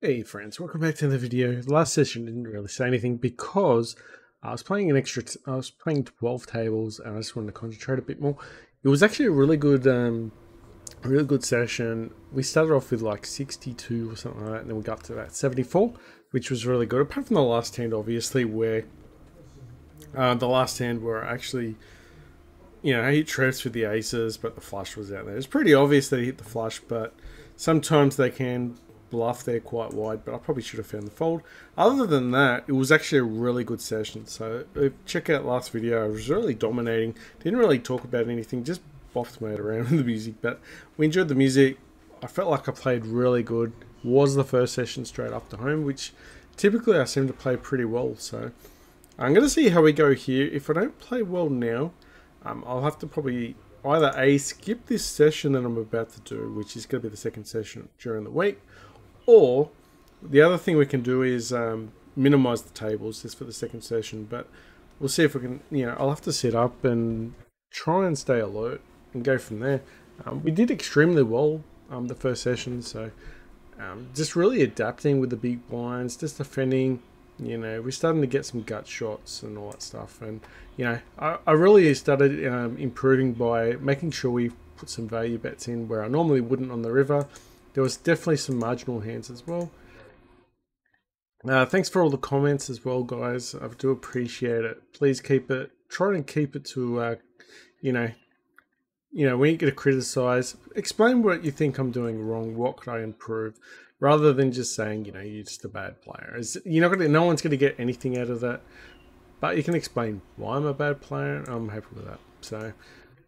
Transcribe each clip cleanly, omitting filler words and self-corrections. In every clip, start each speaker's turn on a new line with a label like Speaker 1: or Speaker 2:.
Speaker 1: Hey friends, welcome back to the video. The last session didn't really say anything because I was playing I was playing 12 tables and I just wanted to concentrate a bit more. It was actually a really good session. We started off with like 62 or something like that, and then we got to about 74, which was really good. Apart from the last hand, obviously, where the last hand where I actually, I hit traps with the aces, but the flush was out there. It's pretty obvious that he hit the flush, but sometimes they can bluff there quite wide, but I probably should have found the fold. Other than that, it was actually a really good session. So check out last video. I was really dominating. Didn't really talk about anything, just boffed made around with the music, but we enjoyed the music. I felt like I played really good. Was the first session straight after home, which typically I seem to play pretty well. So I'm going to see how we go here. If I don't play well now, I'll have to probably either A, skip this session that I'm about to do, which is going to be the second session during the week, or the other thing we can do is minimize the tables just for the second session. But we'll see if we can, I'll have to set up and try and stay alert and go from there. We did extremely well the first session, so just really adapting with the big blinds, just defending. We're starting to get some gut shots and all that stuff. And, I really started improving by making sure we put some value bets in where I normally wouldn't on the river. There was definitely some marginal hands as well. Thanks for all the comments as well, guys. I do appreciate it. Please try and keep it to, when you get to criticize, explain what you think I'm doing wrong. What could I improve? Rather than just saying, you're just a bad player. No one's going to get anything out of that. But you can explain why I'm a bad player. I'm happy with that. So,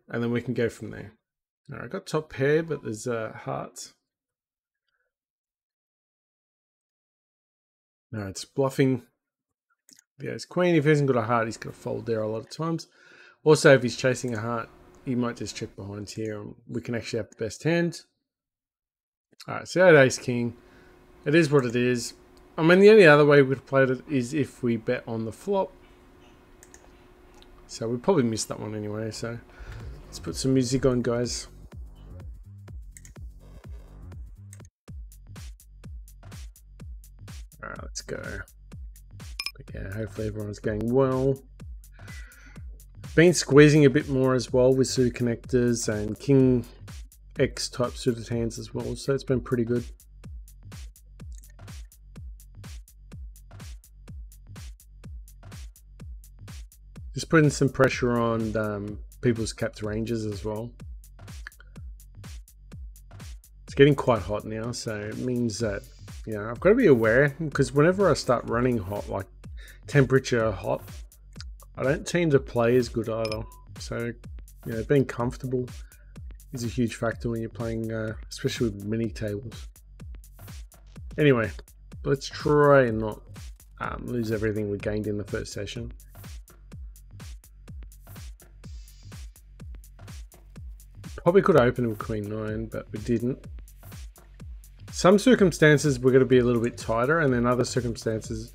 Speaker 1: and then we can go from there. All right, I got top pair, but there's hearts. No, it's bluffing. Yeah, it's queen. If he hasn't got a heart, he's going to fold there a lot of times. Also, if he's chasing a heart, he might just check behind here, and we can actually have the best hand. All right, so I had ace king. It is what it is. I mean, the only other way we could have played it is if we bet on the flop. So we probably missed that one anyway. So let's put some music on, guys. Alright, let's go. Okay, hopefully everyone's going well. Been squeezing a bit more as well with suited connectors and king X type suited hands as well, so it's been pretty good. Just putting some pressure on people's capped ranges as well. It's getting quite hot now, so it means that I've got to be aware, because whenever I start running hot, like temperature hot, I don't tend to play as good either. So, being comfortable is a huge factor when you're playing, especially with mini tables. Anyway, let's try and not lose everything we gained in the first session. Probably could open with queen 9, but we didn't. Some circumstances we're going to be a little bit tighter, and then other circumstances,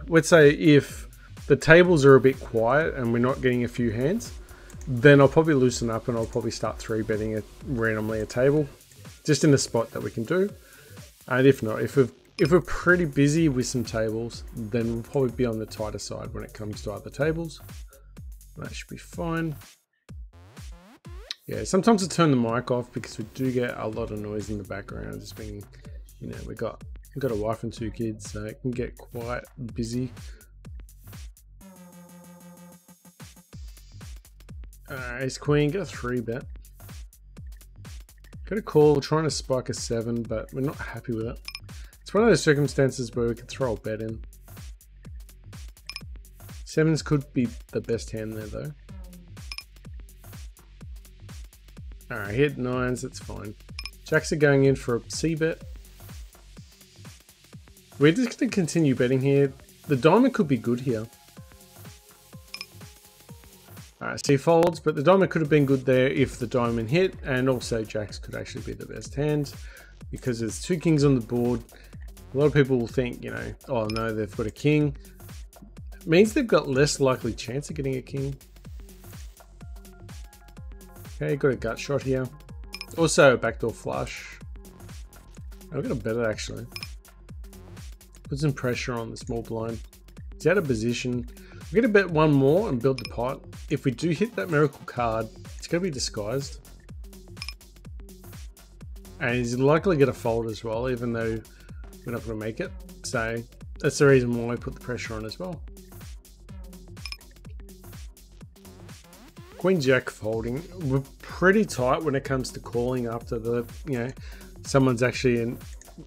Speaker 1: let's say if the tables are a bit quiet and we're not getting a few hands, then I'll probably loosen up and I'll probably start 3-betting randomly a table, just in the spot that we can do. And if not, if we're pretty busy with some tables, then we'll probably be on the tighter side when it comes to other tables. That should be fine. Yeah, sometimes I turn the mic off because we do get a lot of noise in the background. Just being, we've got a wife and 2 kids, so it can get quite busy. Ace queen, get a 3-bet. Got a call, trying to spike a 7, but we're not happy with it. It's one of those circumstances where we could throw a bet in. 7s could be the best hand there though. Alright, hit 9s, that's fine. Jacks are going in for a C-bet. We're just going to continue betting here. The diamond could be good here. Alright, C folds, but the diamond could have been good there if the diamond hit, and also jacks could actually be the best hand because there's 2 kings on the board. A lot of people will think, oh no, they've got a king. It means they've got less likely chance of getting a king. Okay, got a gut shot here. Also, a backdoor flush. I'm gonna bet it actually. Put some pressure on the small blind. He's out of position. We're going to bet one more and build the pot. If we do hit that miracle card, it's going to be disguised. And he's likely going to fold as well, even though we're not going to make it. So that's the reason why I put the pressure on as well. Queen Jack folding. We're pretty tight when it comes to calling after the, someone's actually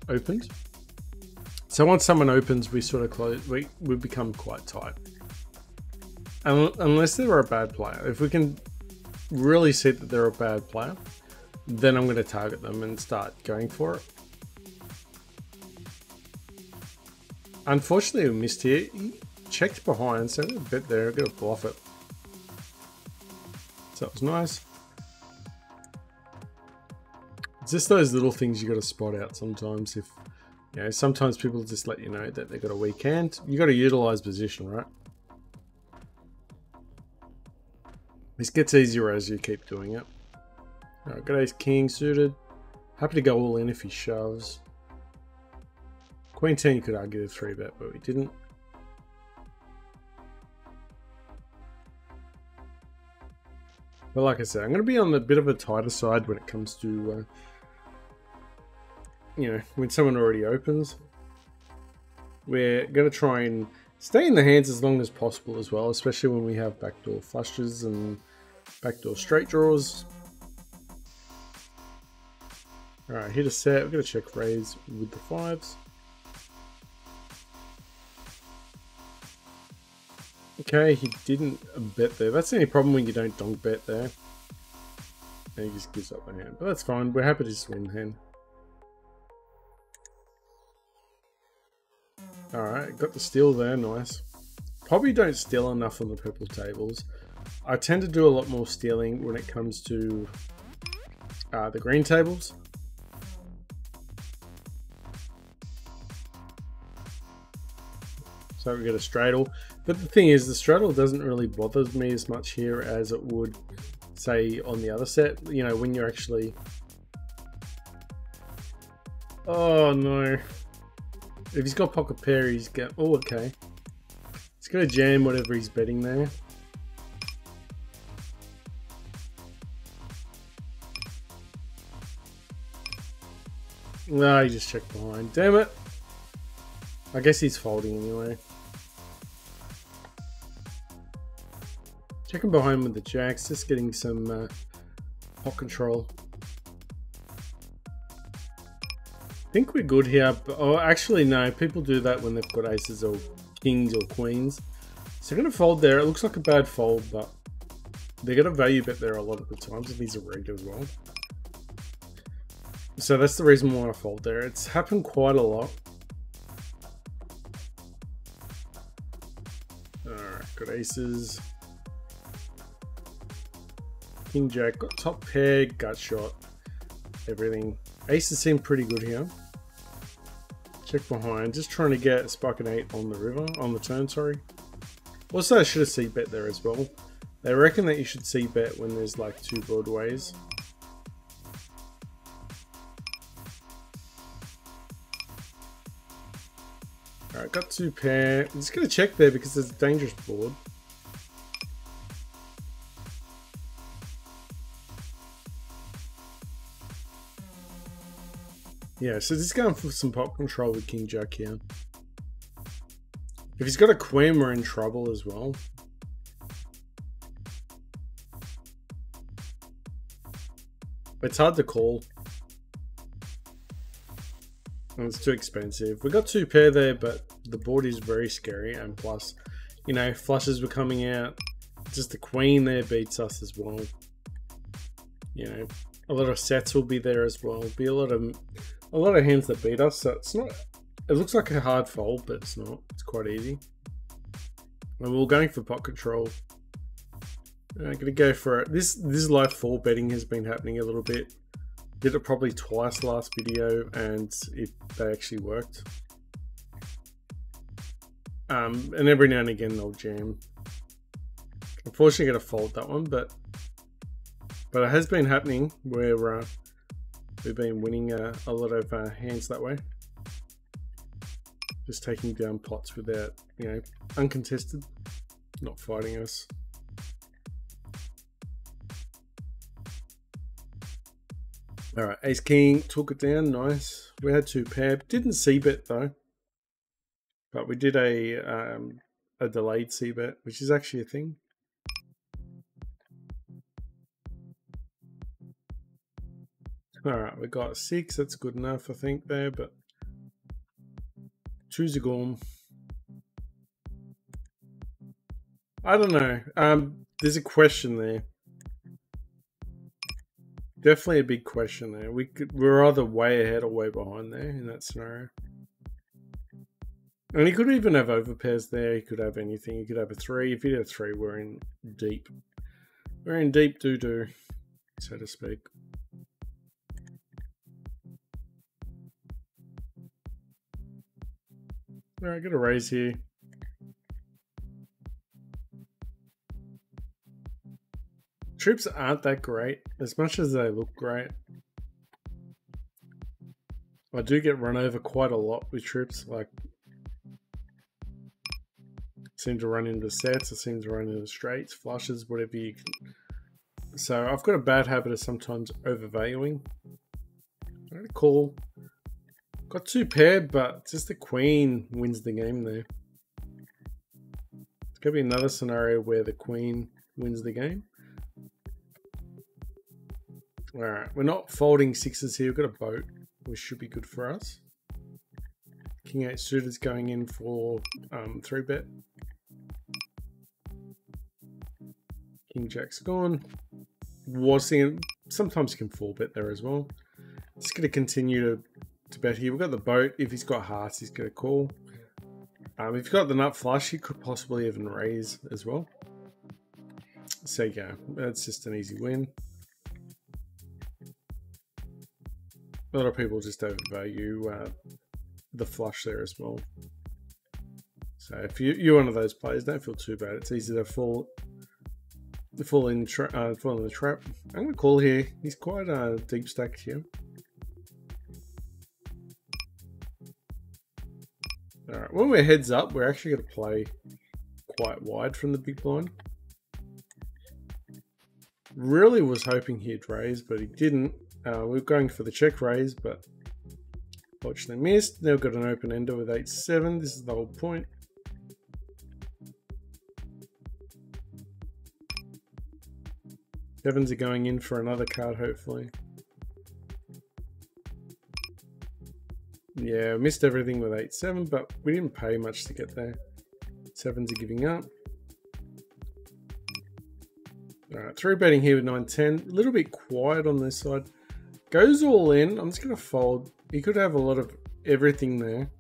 Speaker 1: opened. So once someone opens, we sort of close. We become quite tight. Unless they're a bad player. If we can really see that they're a bad player, then I'm going to target them and start going for it. Unfortunately, we missed here. He checked behind, so I'm going to bet there. I'm going to bluff it. So that was nice. It's just those little things you got to spot out sometimes. If sometimes people just let you know that they've got a weak hand. You got to utilize position, right? This gets easier as you keep doing it. Alright, got ace king suited. Happy to go all in if he shoves. Queen 10, you could argue the 3-bet, but we didn't. But like I said, I'm going to be on the bit of a tighter side when it comes to, when someone already opens. We're going to try and stay in the hands as long as possible as well, especially when we have backdoor flushes and backdoor straight draws. Alright, hit a set. We're going to check raise with the 5s. Okay, he didn't bet there. That's the only problem when you don't donk bet there. And he just gives up the hand. But that's fine. We're happy to just win the hand. Alright, got the steal there. Nice. Probably don't steal enough on the purple tables. I tend to do a lot more stealing when it comes to the green tables. So we get a straddle. But the thing is, the straddle doesn't really bother me as much here as it would, say, on the other set. When you're actually... Oh, no. If he's got pocket pair, he's got... Oh, okay. He's going to jam whatever he's betting there. No, he just checked behind. Damn it. I guess he's folding anyway. Checking behind with the jacks, just getting some pot control. I think we're good here, but actually no, people do that when they've got aces or kings or queens. So I'm going to fold there. It looks like a bad fold, but they're going to value bet there a lot of the times if he's a rig as well. So that's the reason why I fold there. It's happened quite a lot. Alright, got aces. King Jack, got top pair, gut shot, everything. Aces seem pretty good here. Check behind, just trying to get Spike and 8 on the river, on the turn, sorry. Also, I should have c-bet there as well. They reckon that you should c-bet when there's like 2 broadways. Alright, got 2 pair. I'm just going to check there because there's a dangerous board. Yeah, so just going for some pot control with King Jack here. If he's got a queen, we're in trouble as well. It's hard to call. And it's too expensive. We got 2 pair there, but the board is very scary. And plus, flushes were coming out. Just the queen there beats us as well. A lot of sets will be there as well. Be a lot of hands that beat us. So it's not. It looks like a hard fold, but it's not. It's quite easy. And we're going for pot control. I'm gonna go for it. This live 4 betting has been happening a little bit. Did it probably twice last video, and they actually worked. And every now and again they'll jam. Unfortunately, I'm gonna fold that one, but it has been happening where we've been winning a lot of hands that way. Just taking down pots without, you know, uncontested, not fighting us. All right, ace king took it down. Nice. We had 2 pair. Didn't c-bet though, but we did a delayed c-bet, which is actually a thing. All right, we got 6. That's good enough, I think, there. But choose a gorm. I don't know. There's a question there. Definitely a big question there. We're either way ahead or way behind there in that scenario. And he could even have overpairs there. He could have anything. He could have a 3. If he had a 3, we're in deep. We're in deep doo-doo, so to speak. All right, got a raise here. Trips aren't that great, as much as they look great. I do get run over quite a lot with trips. Like, I seem to run into sets, I seem to run into straights, flushes, whatever you can. So I've got a bad habit of sometimes overvaluing. I don't call. Got 2 paired, but just the queen wins the game there. It's gonna be another scenario where the queen wins the game. Alright, we're not folding 6s here. We've got a boat, which should be good for us. King 8 suited going in for 3-bet. King Jack's gone. Was thinking sometimes you can 4-bet there as well. Just going to continue to bet here. We've got the boat. If he's got hearts, he's going to call. If you've got the nut flush, he could possibly even raise as well. So yeah, that's just an easy win. A lot of people just overvalue the flush there as well. So if you're one of those players, don't feel too bad. It's easy to fall in the trap. I'm going to call here. He's quite deep stacked here. All right, when we're heads up, we're actually going to play quite wide from the big blind. Really was hoping he'd raise, but he didn't. We're going for the check raise, but fortunately missed. Now we've got an open ender with 8-7. This is the whole point. Sevens are going in for another card, hopefully. Yeah, missed everything with 8-7, but we didn't pay much to get there. Sevens are giving up. Alright, 3-betting here with 9-10. A little bit quiet on this side. Goes all in. I'm just going to fold. He could have a lot of everything there.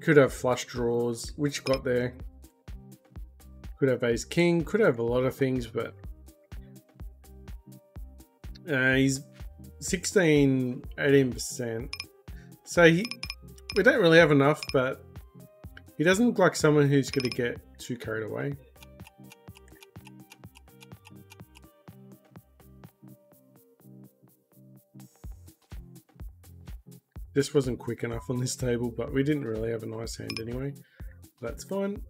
Speaker 1: Could have flush draws, which got there. Could have ace king. Could have a lot of things, but he's 16, 18%. So we don't really have enough, but he doesn't look like someone who's going to get too carried away. This wasn't quick enough on this table, but we didn't really have a nice hand anyway. That's fine.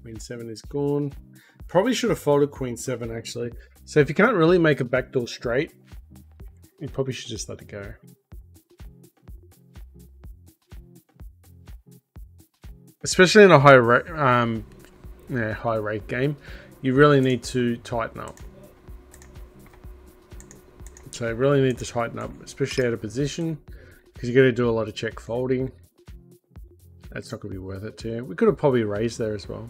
Speaker 1: Queen 7 is gone. Probably should have folded Queen 7 actually. So if you can't really make a backdoor straight, you probably should just let it go. Especially in a high rate game, you really need to tighten up. So you really need to tighten up, especially out of position, because you're going to do a lot of check folding. That's not going to be worth it to you. We could have probably raised there as well.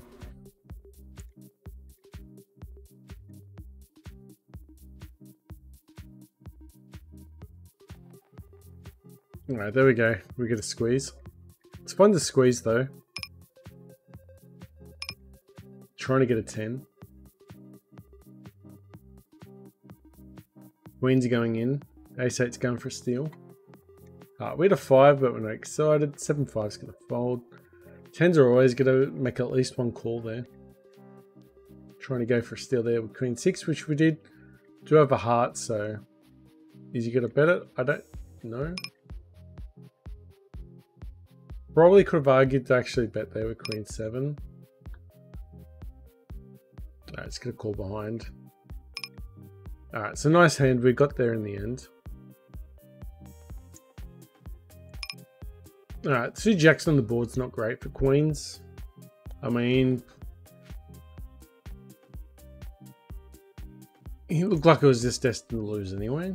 Speaker 1: Alright, there we go. We get a squeeze. It's fun to squeeze though. Trying to get a 10. Queens are going in. Ace 8's going for a steal. We had a 5, but we're not excited. 7-5's going to fold. 10s are always going to make at least one call there. Trying to go for a steal there with Queen 6, which we did. Do have a heart, so is he going to bet it? I don't know. Probably could have argued to actually bet they were queen 7. Alright, it's gonna call behind. Alright, it's a nice hand. We got there in the end. Alright, 2 jacks on the board's not great for queens. I mean, he looked like it was just destined to lose anyway.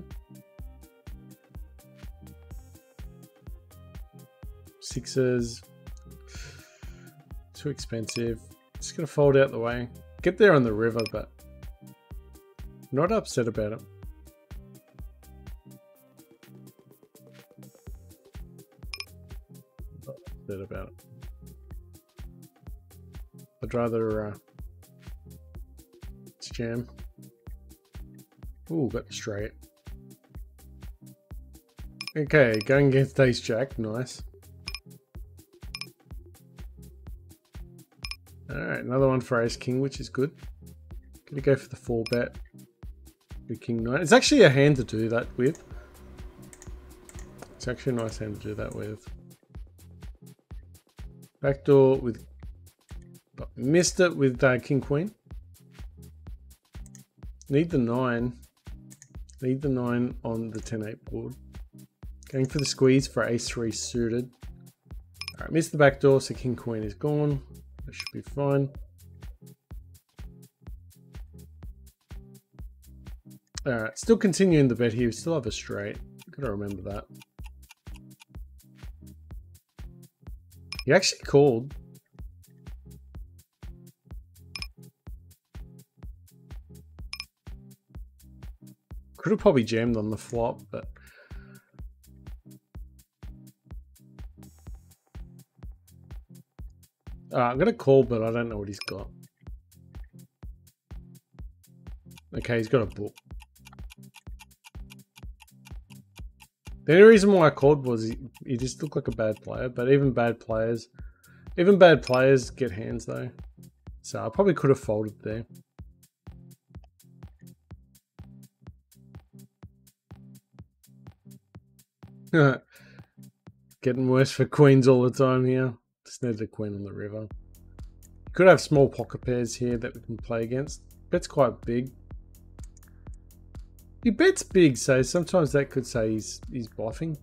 Speaker 1: 6s. Too expensive. Just gonna fold out the way. Get there on the river, but not upset about it. Not upset about it. I'd rather jam. Ooh, got the straight. Okay, going against ace jack, nice. Alright, another one for ace king, which is good. Gonna go for the 4 bet. Good king 9. It's actually a hand to do that with. It's actually a nice hand to do that with. Backdoor with... missed it with king queen. Need the 9. Need the 9 on the 10-8 board. Going for the squeeze for ace 3 suited. Alright, missed the backdoor, so king queen is gone. That should be fine. Alright, still continuing the bet here. We still have a straight. Gotta remember that. He actually called. Could have probably jammed on the flop, but I'm gonna call, but I don't know what he's got. Okay, he's got a book. The only reason why I called was he just looked like a bad player, but even bad players get hands though. So I probably could have folded there. Getting worse for queens all the time here. Just needed a queen on the river. Could have small pocket pairs here that we can play against. Bet's quite big. He bets big, so sometimes that could say he's bluffing.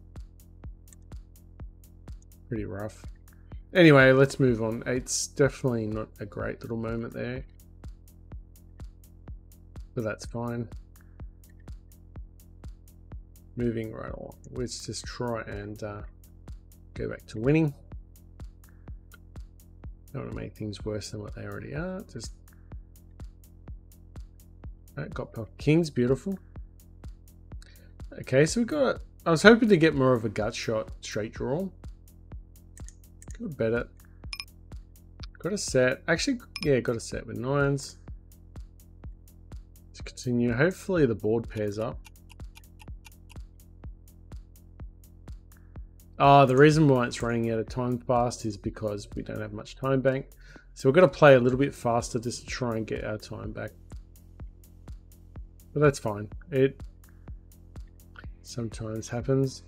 Speaker 1: Pretty rough. Anyway, let's move on. It's definitely not a great little moment there. But that's fine. Moving right along. Let's just try and go back to winning. Don't want to make things worse than what they already are. Just got kings, beautiful. Okay, so we got. I was hoping to get more of a gut shot straight draw. Got a bet it. Got a set. Actually, yeah, got a set with 9s. Let's continue. Hopefully the board pairs up. The reason why it's running out of time fast is because we don't have much time bank. So we're going to play a little bit faster just to try and get our time back. But that's fine. It sometimes happens.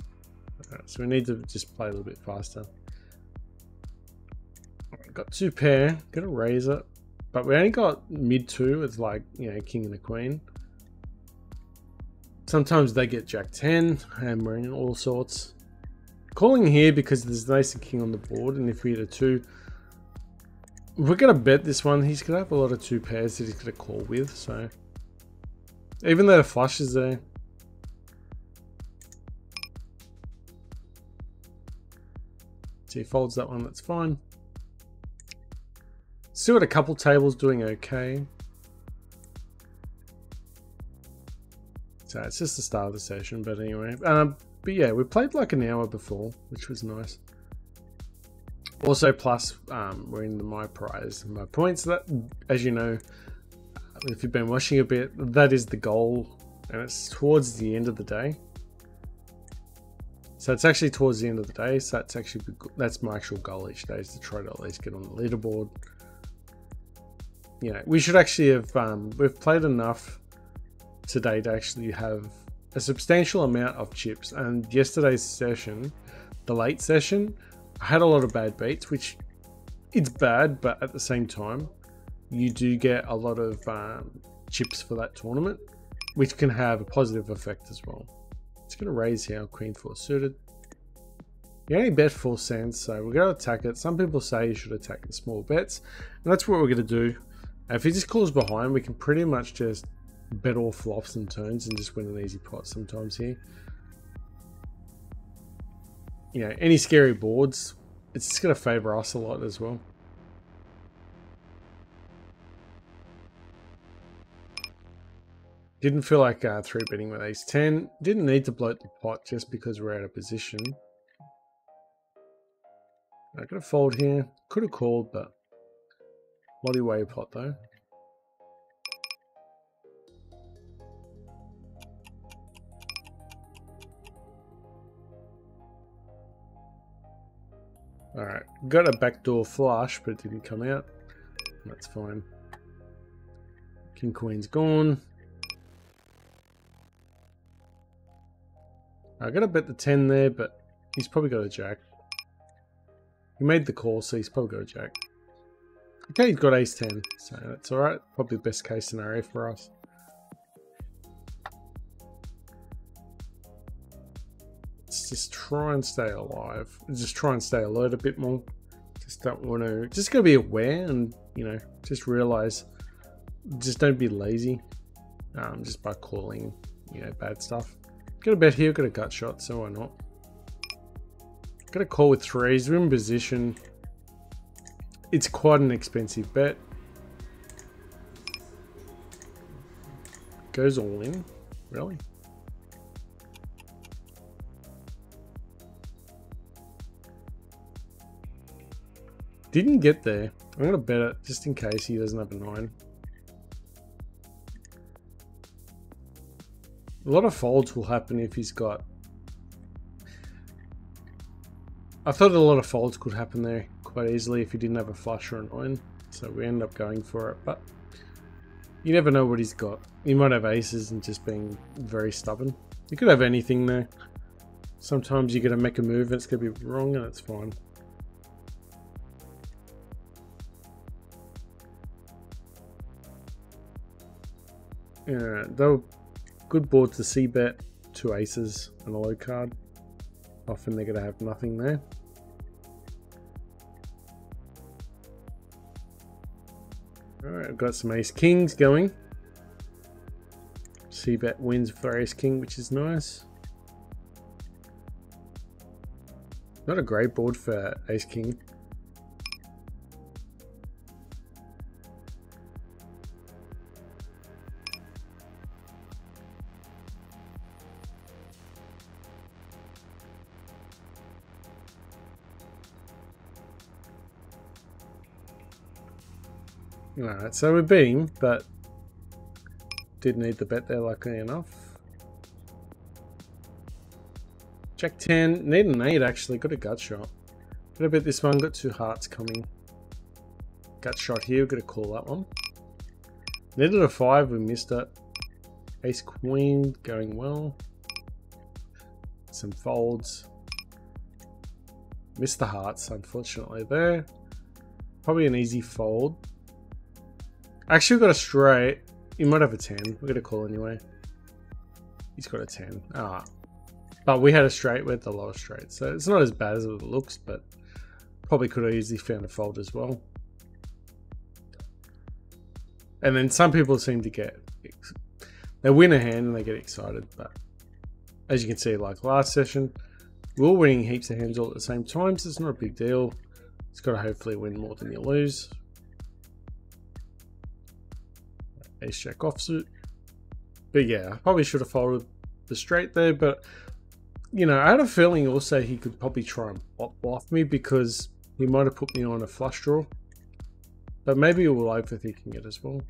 Speaker 1: So we need to just play a little bit faster. Got 2 pair. Gonna raise it. But we only got mid 2. It's like, you know, king and a queen. Sometimes they get jack 10 and we're in all sorts. Calling here because there's an ace and king on the board, and if we hit a 2, we're gonna bet this one. He's gonna have a lot of 2 pairs that he's gonna call with, so even though the flush is there. So he folds that one, that's fine. Still at a couple tables doing okay. So it's just the start of the session, but anyway. But yeah, we played like an hour before, which was nice. Also, plus, we're in the my prize, my points. That, as you know, if you've been watching a bit, that is the goal, and it's towards the end of the day. So it's actually towards the end of the day. So that's my actual goal each day, is to try to at least get on the leaderboard. You know, we should actually have. We've played enough today to actually have a substantial amount of chips, and yesterday's session, the late session, I had a lot of bad beats, which it's bad, but at the same time, you do get a lot of chips for that tournament, which can have a positive effect as well. It's going to raise here, Queen 4 suited. You only bet 4 cents, so we're going to attack it. Some people say you should attack the small bets, and that's what we're going to do. If he just calls behind, we can pretty much just bet all flops and turns and just win an easy pot sometimes here. You know, any scary boards, it's just going to favor us a lot as well. Didn't feel like 3-betting with ace 10. Didn't need to bloat the pot just because we're out of position. I'm going to fold here. Could have called, but bloody way pot though. Alright, got a backdoor flush, but it didn't come out. That's fine. King Queen's gone. I gotta bet the 10 there, but he's probably got a jack. He made the call, so he's probably got a jack. Okay, he's got ace 10, so that's alright. Probably the best case scenario for us. Let's just try and stay alive. Just try and stay alert a bit more. Just don't want to. Just gotta be aware and, you know, just realize. Just don't be lazy. Just by calling, you know, bad stuff. Got a bet here, got a gut shot, so why not? Got a call with 3s, we're in position. It's quite an expensive bet. Goes all in, really? Didn't get there. I'm gonna bet it just in case he doesn't have a 9. A lot of folds will happen if he's got... I thought a lot of folds could happen there quite easily if he didn't have a flush or a 9. So we end up going for it, but you never know what he's got. He might have aces and just being very stubborn. He could have anything there. Sometimes you're going to make a move and it's going to be wrong and it's fine. Yeah, they were good board to c-bet 2 aces and a low card. Often they're going to have nothing there. Alright, I've got some ace kings going. C-bet wins for ace king, which is nice. Not a great board for ace king. Alright, so we're beating, but did need the bet there, luckily enough. Jack 10, need an 8 actually, got a gut shot. Got to bet this one, got 2 hearts coming. Gut shot here, got to call that one. Needed a 5, we missed it. Ace queen going well. Some folds. Missed the hearts, unfortunately there. Probably an easy fold. Actually, we've got a straight. He might have a 10. We're going to call anyway. He's got a 10. Ah. But we had a straight with the lower straight. So it's not as bad as it looks, but probably could have easily found a fold as well. And then some people seem to get... They win a hand and they get excited. But as you can see, like last session, we're all winning heaps of hands all at the same time. So it's not a big deal. It's got to hopefully win more than you lose. Ace jack offsuit. But yeah, I probably should have folded the straight there, but you know, I had a feeling also he could probably try and pop off me because he might have put me on a flush draw. But maybe we'll overthinking it as well.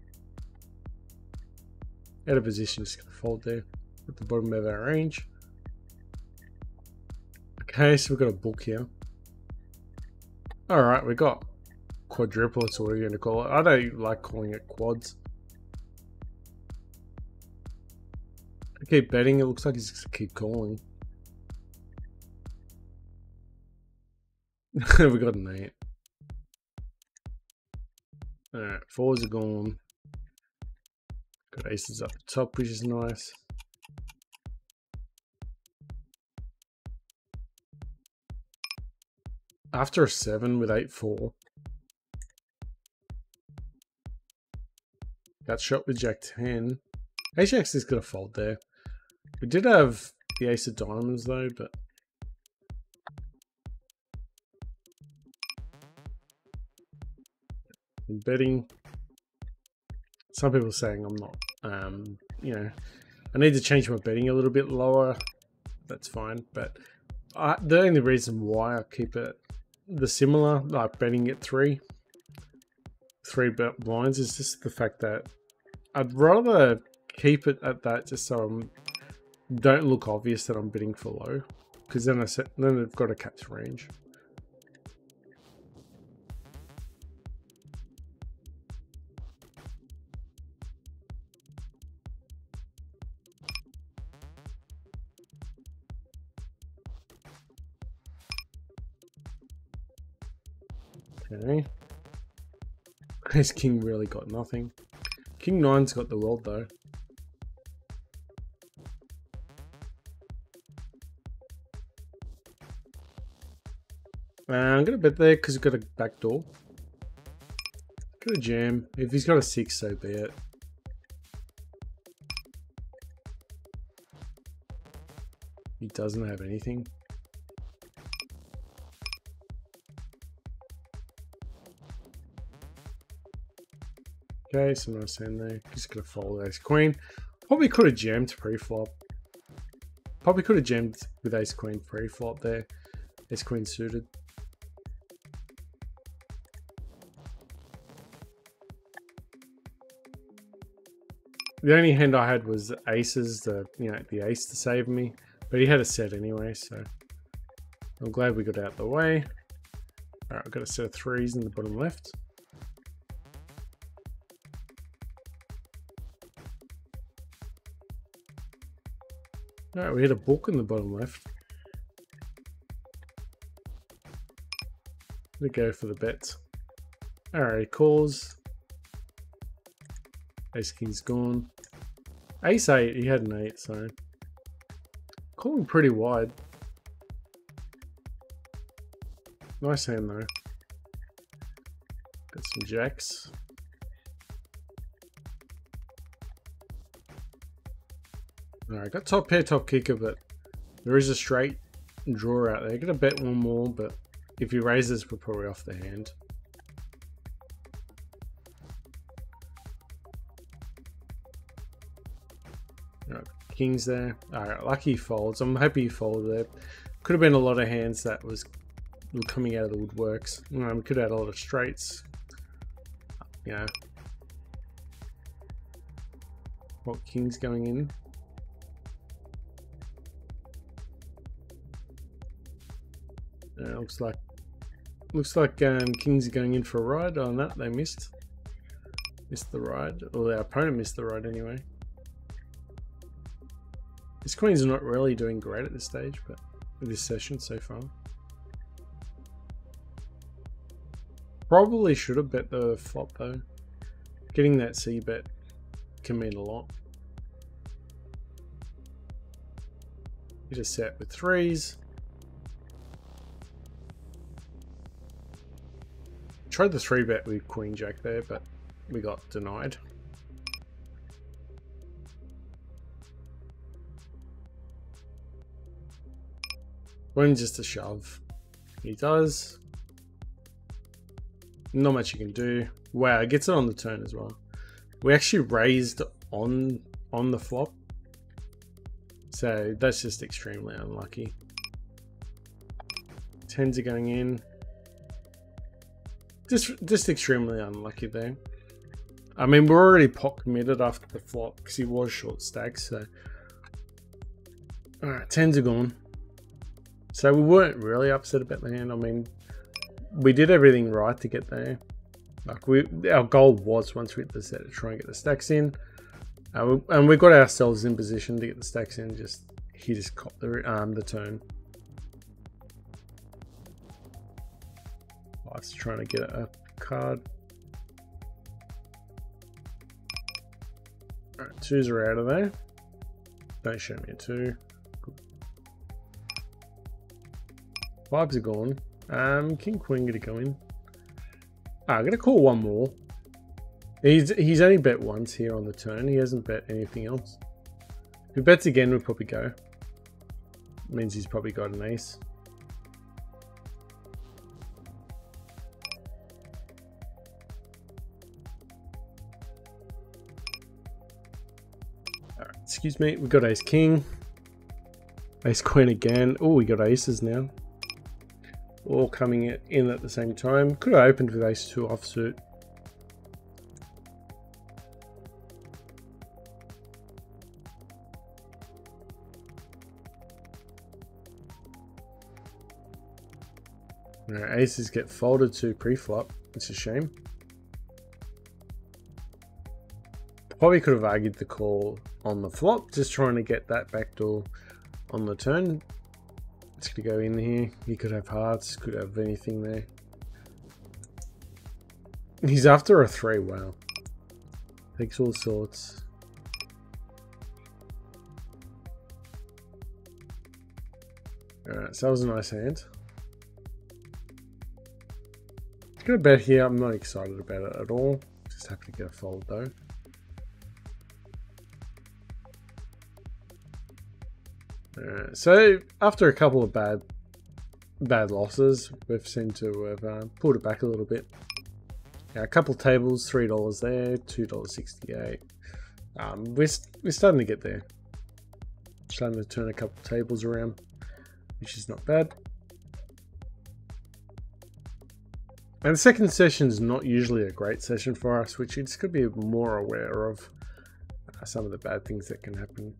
Speaker 1: Out of position, just gonna fold there at the bottom of our range. Okay, so we've got a book here. Alright, we got quadruplets, or what are you going to call it? I don't like calling it quads. I keep betting, it looks like he's just keep calling. We got an 8. Alright, 4s are gone. Got aces up the top, which is nice. After a 7 with 8-4. Got shot with Jack 10. Ace-X is going to fold there. We did have the Ace of Diamonds though, but... I'm betting. Some people are saying I'm not, you know, I need to change my betting a little bit lower. That's fine, but the only reason why I keep it the similar, like betting at three blinds, is just the fact that I'd rather keep it at that just so I don't look obvious that I'm bidding for low, because then I've got to catch range. Okay. Ace King really got nothing. King 9's got the world though. I'm gonna bet there because he's got a backdoor. Got a jam. If he's got a 6, so be it. He doesn't have anything. Okay, some nice hand there. Just gonna fold ace queen. Probably could have jammed pre-flop. Probably could have jammed with ace queen pre-flop there. Ace queen suited. The only hand I had was aces, the ace to save me, but he had a set anyway, so I'm glad we got out the way. All right, I've got a set of 3s in the bottom left. All right, we hit a book in the bottom left. We go for the bets. All right, he calls. Ace King's gone. Ace 8, he had an 8, so calling pretty wide. Nice hand though. Got some jacks. Alright, got top pair, top kicker, but there is a straight draw out there. Gonna bet one more, but if he raises, we're probably off the hand. Alright, kings there. Alright, lucky he folds. I'm happy he folded there. Could have been a lot of hands that were coming out of the woodworks. We could have had a lot of straights. Yeah. What, king's going in? Looks like kings are going in for a ride. Oh no, they missed the ride. Or their opponent missed the ride anyway. This queen's not really doing great at this stage, but with this session so far. Probably should have bet the flop though. Getting that C bet can mean a lot. Hit a set with 3s. Tried the 3-bet with Queen Jack there, but we got denied. When just a shove. He does. Not much you can do. Wow, it gets it on the turn as well. We actually raised on the flop. So that's just extremely unlucky. 10s are going in. Just extremely unlucky there. I mean, we're already pot committed after the flop because he was short stacks. So, all right, 10s are gone. So we weren't really upset about the hand. I mean, we did everything right to get there. Like our goal was, once we hit the set, to try and get the stacks in, and we got ourselves in position to get the stacks in. He just copped the turn. was trying to get a card. Alright, 2s are out of there. Don't show me a 2. Good. 5s are gone. King Queen gonna go in. I'm gonna call one more. He's only bet once here on the turn. He hasn't bet anything else. If he bets again, we'll probably go. Means he's probably got an ace. Alright, excuse me. We got ace king. Ace queen again. Oh, we got aces now. All coming in at the same time. Could have opened with ace 2 offsuit. No, aces get folded to pre-flop. It's a shame. Probably could have argued the call on the flop, just trying to get that backdoor on the turn. It's going to go in here. He could have hearts, could have anything there. He's after a 3, wow. Takes all sorts. Alright, so that was a nice hand. Gonna bet here. I'm not excited about it at all. Just happy to get a fold though. So after a couple of bad losses, we've seemed to have pulled it back a little bit. A couple tables, $3 there, $2.68. We're starting to get there. Starting to turn a couple tables around, which is not bad. And the second session is not usually a great session for us, which it's could be more aware of some of the bad things that can happen.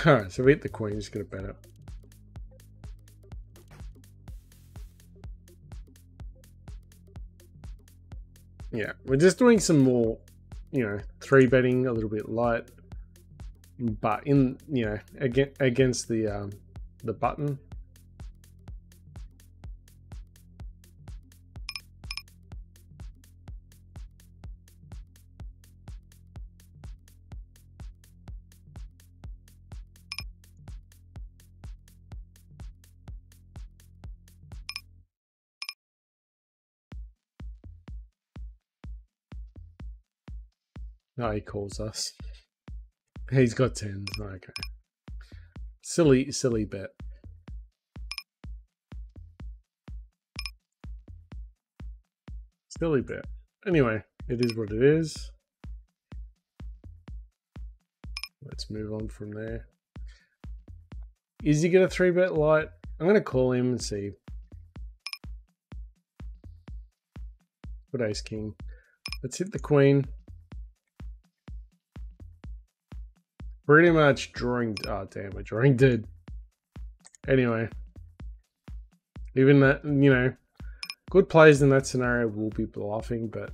Speaker 1: Alright, so we hit the queen, just gonna bet it. Yeah, we're just doing some more, 3 betting, a little bit light, but in, against the button. No, he calls us. He's got 10s. Okay. Silly bet. Silly bet. Anyway, it is what it is. Let's move on from there. Is he going to 3-bet light? I'm going to call him and see. Put ace king. Let's hit the queen. Pretty much drawing. Oh damn, we're drawing dead. Anyway, even that, good players in that scenario will be bluffing, but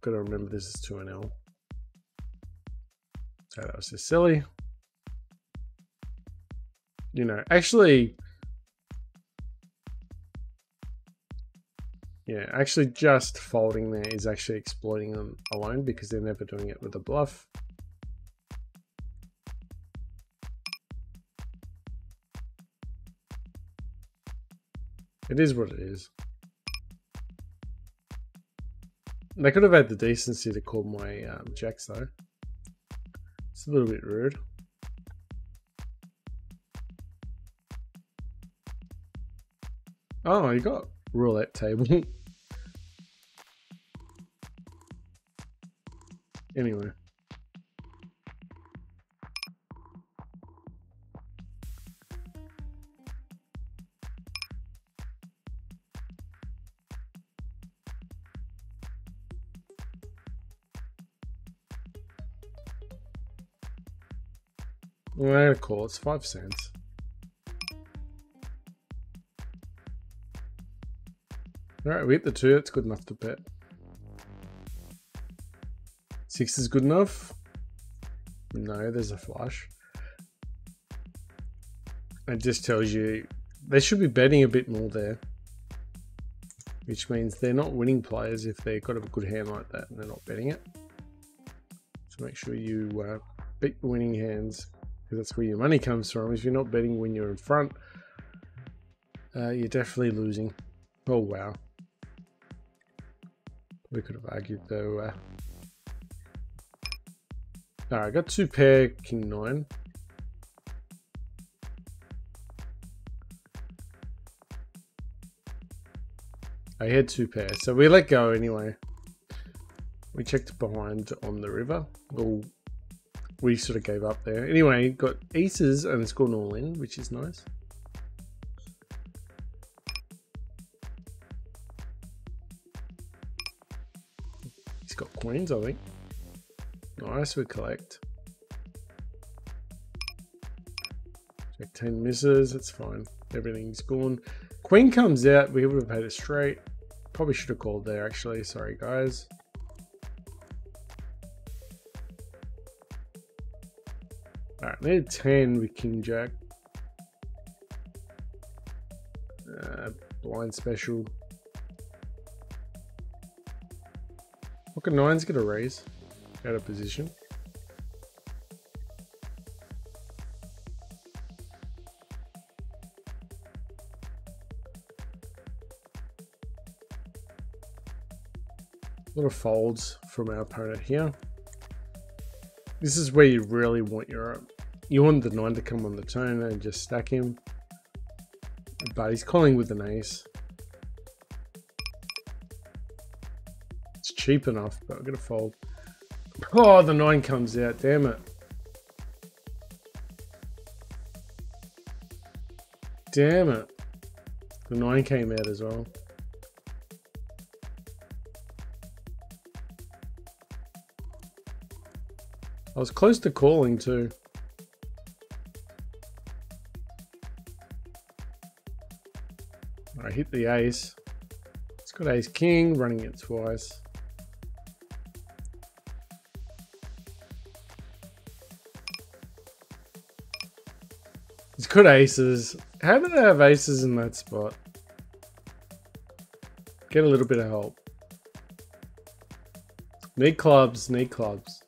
Speaker 1: gotta remember this is 2-0. So that was just silly. Actually, actually just folding there is actually exploiting them alone because they're never doing it with a bluff. It is what it is. They could have had the decency to call my jacks though. It's a little bit rude. Oh, you got roulette table. Anyway. I'm gonna call it's 5 cents. Alright, we hit the 2, that's good enough to bet. 6 is good enough. No, there's a flush. It just tells you they should be betting a bit more there, which means they're not winning players if they've got a good hand like that and they're not betting it. So make sure you bet the winning hands, because that's where your money comes from. If you're not betting when you're in front, you're definitely losing. Oh wow. We could have argued though. Alright, I got 2 pair, king 9. I had 2 pairs, so we let go anyway. We checked behind on the river. Well, we sort of gave up there. Anyway, got aces and it's gone all in, which is nice. He's got queens, I think. Nice, we collect. Check 10 misses, it's fine. Everything's gone. Queen comes out, we would have had it straight. Probably should have called there actually, sorry guys. Alright, need 10 with king jack. Blind special. Pocket 9's gonna raise out of position. A lot of folds from our opponent here. This is where you really want you want the 9 to come on the turn and just stack him. But he's calling with an ace. It's cheap enough, but I'm gonna fold. Oh, the 9 comes out, damn it. Damn it. The 9 came out as well. I was close to calling too. I hit the ace. It's got ace king, running it twice. It's got aces. How do they have aces in that spot? Get a little bit of help. Need clubs, need clubs.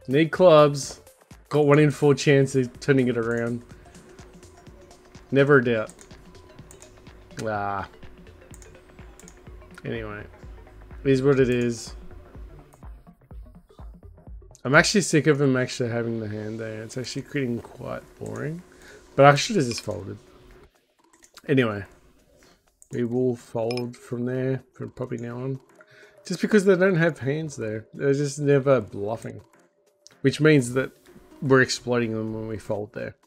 Speaker 1: Need clubs. Got 1 in 4 chance of turning it around. Never a doubt. Ah. Anyway. It is what it is. I'm actually sick of him actually having the hand there. It's actually getting quite boring. But I should have just folded. Anyway. We will fold from there from probably now on. Just because they don't have hands there. They're just never bluffing. Which means that we're exploiting them when we fold there.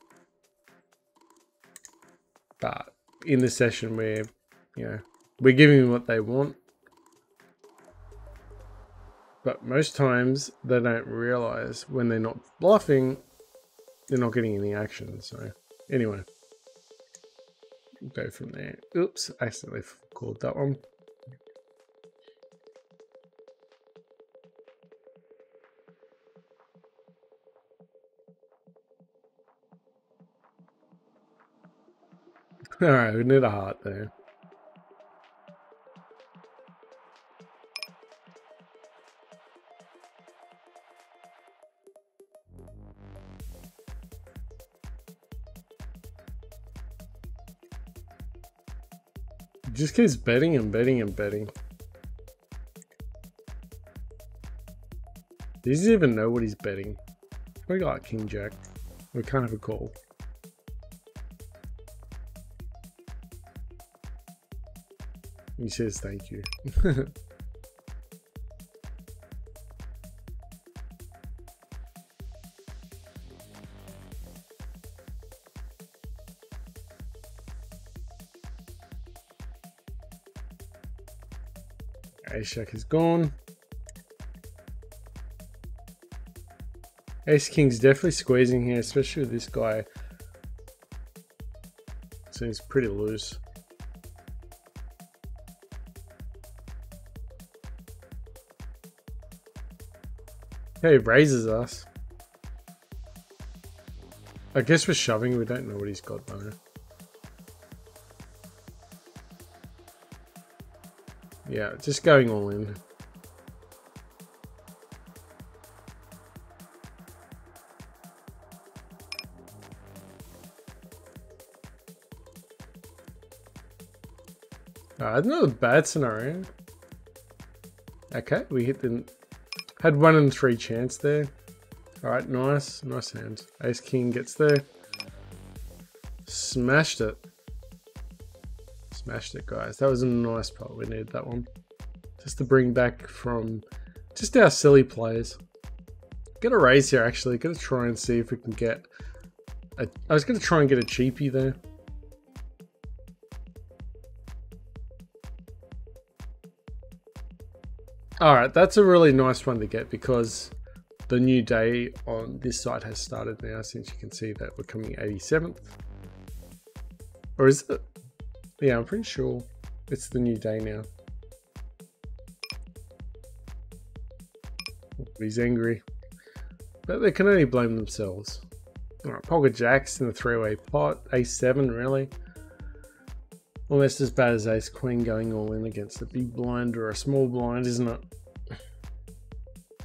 Speaker 1: But in the session where, we're giving them what they want. But most times they don't realize when they're not bluffing, they're not getting any action. So anyway, we'll go from there. Oops, I accidentally called that one. Alright, we need a heart there. Just keeps betting and betting and betting. Does he even know what he's betting? We got king jack. We can't have a call. He says thank you. Ace jack is gone. Ace king's definitely squeezing here, especially with this guy. Seems pretty loose. Okay, he raises us. I guess we're shoving. We don't know what he's got though. Yeah, just going all in. That's not a bad scenario. Okay, we hit the... Had 1 in 3 chance there. Alright, nice. Nice hand. Ace King gets there. Smashed it. Smashed it, guys. That was a nice pot. We needed that one. Just to bring back from just our silly plays. Gonna raise here, actually. Gonna try and see if we can get... I was gonna try and get a cheapie there. Alright, that's a really nice one to get because the new day on this site has started now, since you can see that we're coming 87th. Or is it? Yeah, I'm pretty sure it's the new day now. He's angry. But they can only blame themselves. Alright, pocket jacks in the 3-way pot. Ace 7, really. Almost as bad as ace queen going all in against a big blind or a small blind, isn't it?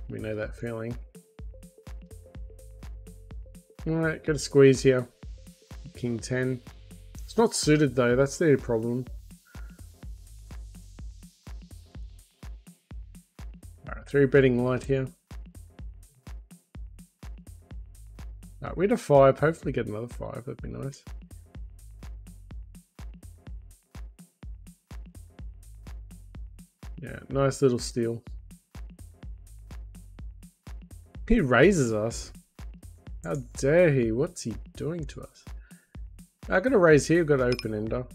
Speaker 1: We know that feeling. Alright, got a squeeze here. King 10. It's not suited though, that's the problem. Alright, 3 betting light here. Alright, we had a 5, hopefully get another 5, that'd be nice. Yeah, nice little steal. He raises us. How dare he? What's he doing to us? I got a raise here, got an open ender.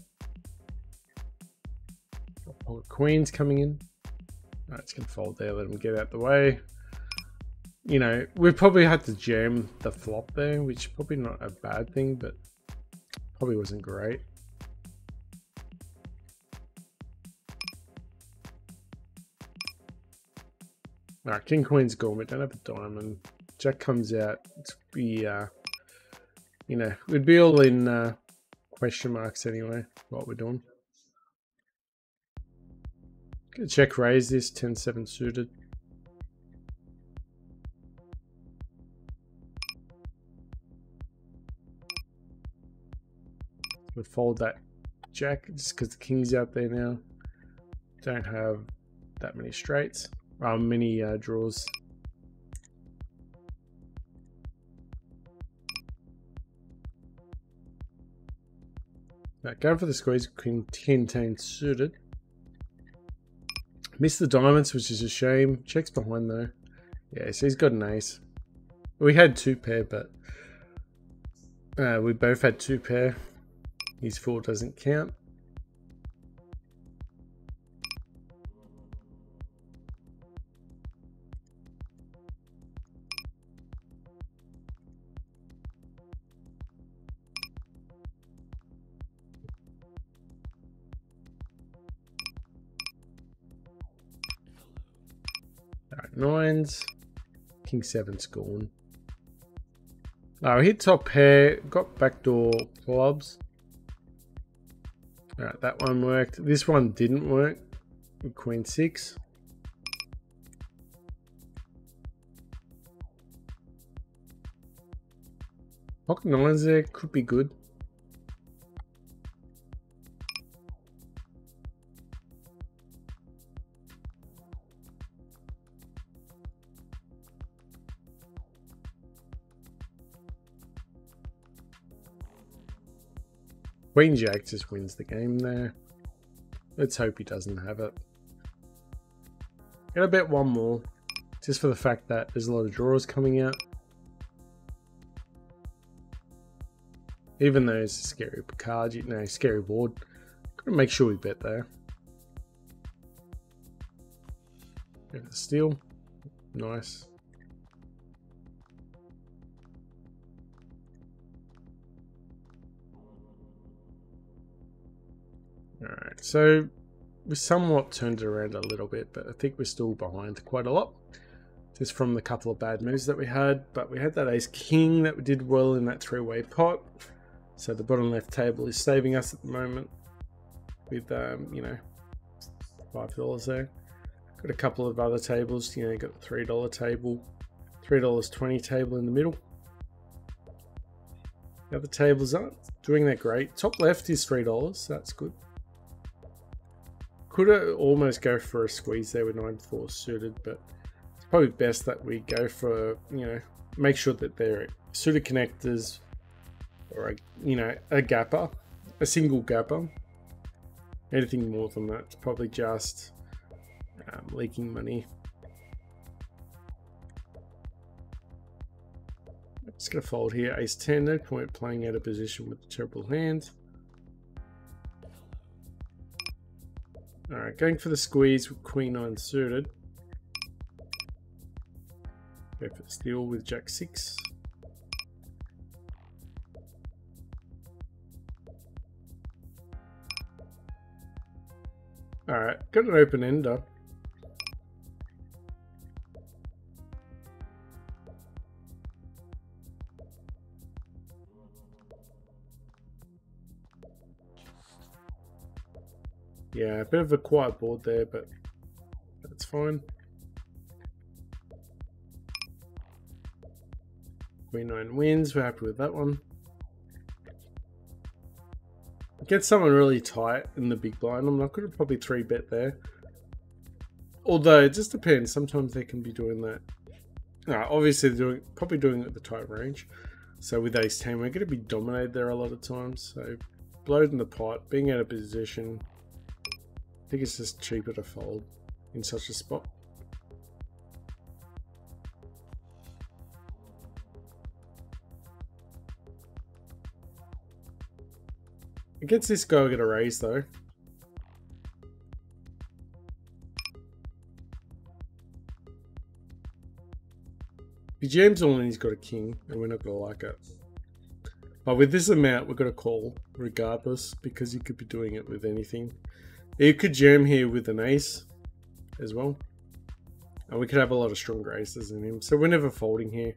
Speaker 1: Queen's coming in. Alright, it's gonna fold there, let him get out the way. You know, we probably had to jam the flop there, which is probably not a bad thing, but probably wasn't great. Alright, King Queen's gone. We don't have a diamond. Jack comes out. It's be, you know, we'd be all in question marks anyway. What we're doing. Gonna check raise this 10-7 suited. We'll fold that Jack just because the King's out there now. Don't have that many straights. Many draws. Right, going for the squeeze, King 10 suited. Missed the diamonds, which is a shame. Checks behind though. Yeah, so he's got an ace. We had 2 pair, but we both had 2 pair. His 4 doesn't count. Alright, 9s. King 7 scorn. Oh, hit top pair, got backdoor clubs. Alright, that one worked. This one didn't work. Queen 6. Pocket 9s there, could be good. Queen Jack just wins the game there. Let's hope he doesn't have it. Gonna bet one more, just for the fact that there's a lot of draws coming out. Even though it's a scary card, you know, scary board. Gotta make sure we bet there. Get the steal. Nice. Alright, so we somewhat turned it around a little bit, but I think we're still behind quite a lot. just from the couple of bad moves that we had. But we had that ace king that we did well in that three-way pot. So the bottom left table is saving us at the moment with, you know, $5 there. Got a couple of other tables, you know, got the $3 table, $3.20 table in the middle. The other tables aren't doing that great. Top left is $3, that's good. Could almost go for a squeeze there with 9-4 suited, but it's probably best that we go for, you know, make sure that they're suited connectors or, you know, a gapper, a single gapper. Anything more than that, it's probably just leaking money. Just gonna fold here, ace 10, no point playing out of position with the terrible hand. All right, going for the squeeze with queen 9 suited. Go for the steal with jack 6. All right, got an open ender. Yeah, a bit of a quiet board there, but that's fine. Queen 9 wins, we're happy with that one. Get someone really tight in the big blind. I'm not going to probably 3-bet there. Although it just depends. Sometimes they can be doing that. Obviously they're probably doing it at the tight range. So with ace 10, we're going to be dominated there a lot of times. So blowed in the pot, being out of position. I think it's just cheaper to fold in such a spot. Against this guy, I get a raise though. If he jams all and he's got a king, and we're not going to like it. But with this amount, we're going to call regardless, because he could be doing it with anything. He could jam here with an ace as well. And we could have a lot of stronger aces in him. So we're never folding here.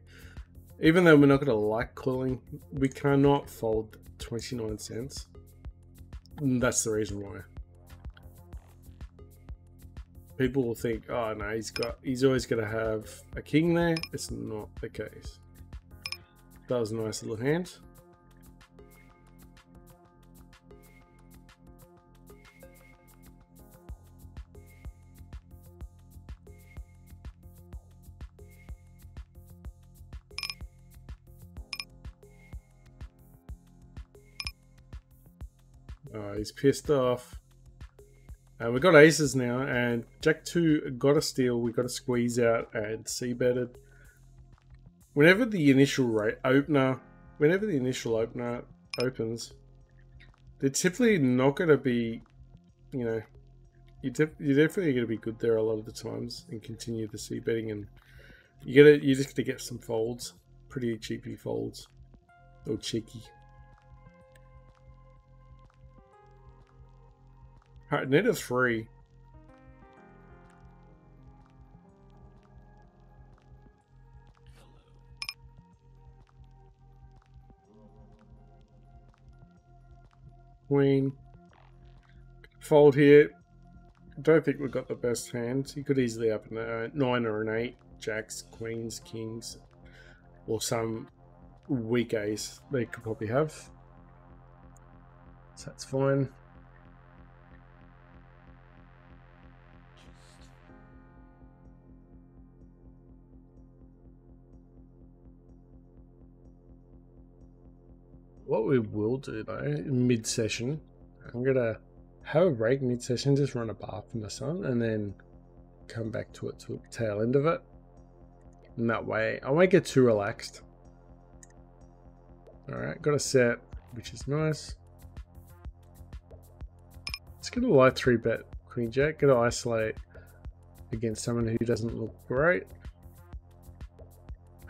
Speaker 1: Even though we're not going to like calling, we cannot fold 29 cents. And that's the reason why. People will think, oh no, he's always going to have a king there. It's not the case. That was a nice little hand. He's pissed off. We've got aces now, and jack 2 got a steal. We got to squeeze out and c-betted. Whenever the initial opener opens, they're typically not going to be, you know, you're definitely going to be good there a lot of the times and continue the c-betting, and you're just going to get some folds, pretty cheapy folds, or cheeky. Alright, net of 3. Queen. Fold here. Don't think we've got the best hands. You could easily have a 9 or an 8. Jacks, queens, kings. Or some weak ace they could probably have. So that's fine. What we will do though, in mid-session, I'm gonna have a break mid-session, just run a bath for my son, and then come back to it to the tail end of it. And that way, I won't get too relaxed. Alright, got a set, which is nice. It's gonna light 3-bet Queen Jack, gonna isolate against someone who doesn't look great.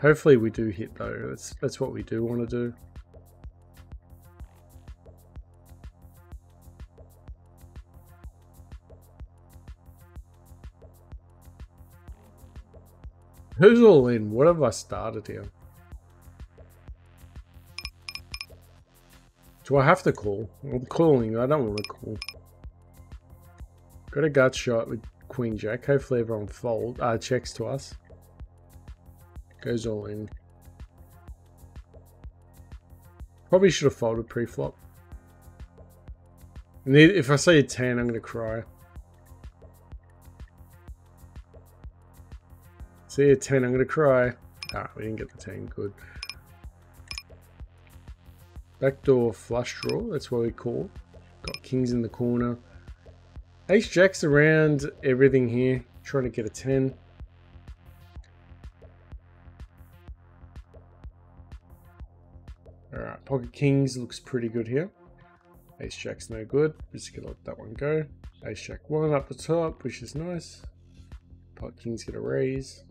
Speaker 1: Hopefully we do hit though, that's what we do want to do. Who's all in? What have I started here? Do I have to call? I'm calling. I don't want to call. Got a gut shot with Queen Jack. Hopefully everyone checks to us. Goes all in. Probably should have folded pre-flop. And if I say a 10, I'm going to cry. See a 10, I'm going to cry. Ah, we didn't get the 10. Good. Backdoor flush draw. That's what we call. Got kings in the corner. Ace Jack's around everything here. Trying to get a 10. Alright, pocket kings looks pretty good here. Ace Jack's no good. Just gonna let that one go. Ace Jack 1 up the top, which is nice. Pocket kings get a raise.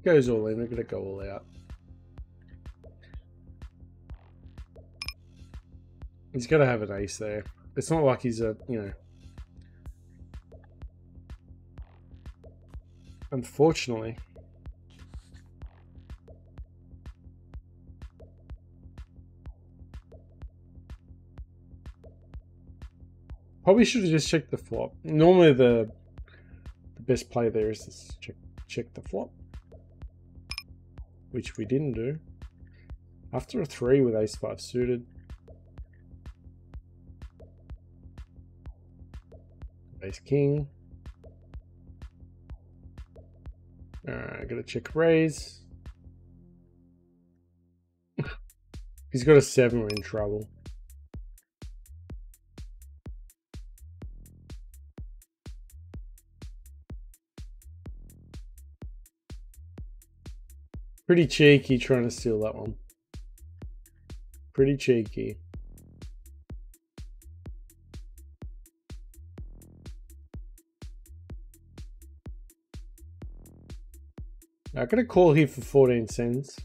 Speaker 1: Goes all in. We're gonna go all out. He's got to have an ace there. It's not like he's a, you know. Unfortunately. Probably should have just checked the flop. Normally the best play there is to check the flop. Which we didn't do. After a 3 with ace 5 suited. Ace king. Alright, gotta check raise. He's got a 7, we're in trouble. Pretty cheeky trying to steal that one. Pretty cheeky. I'm gonna call here for 14 cents.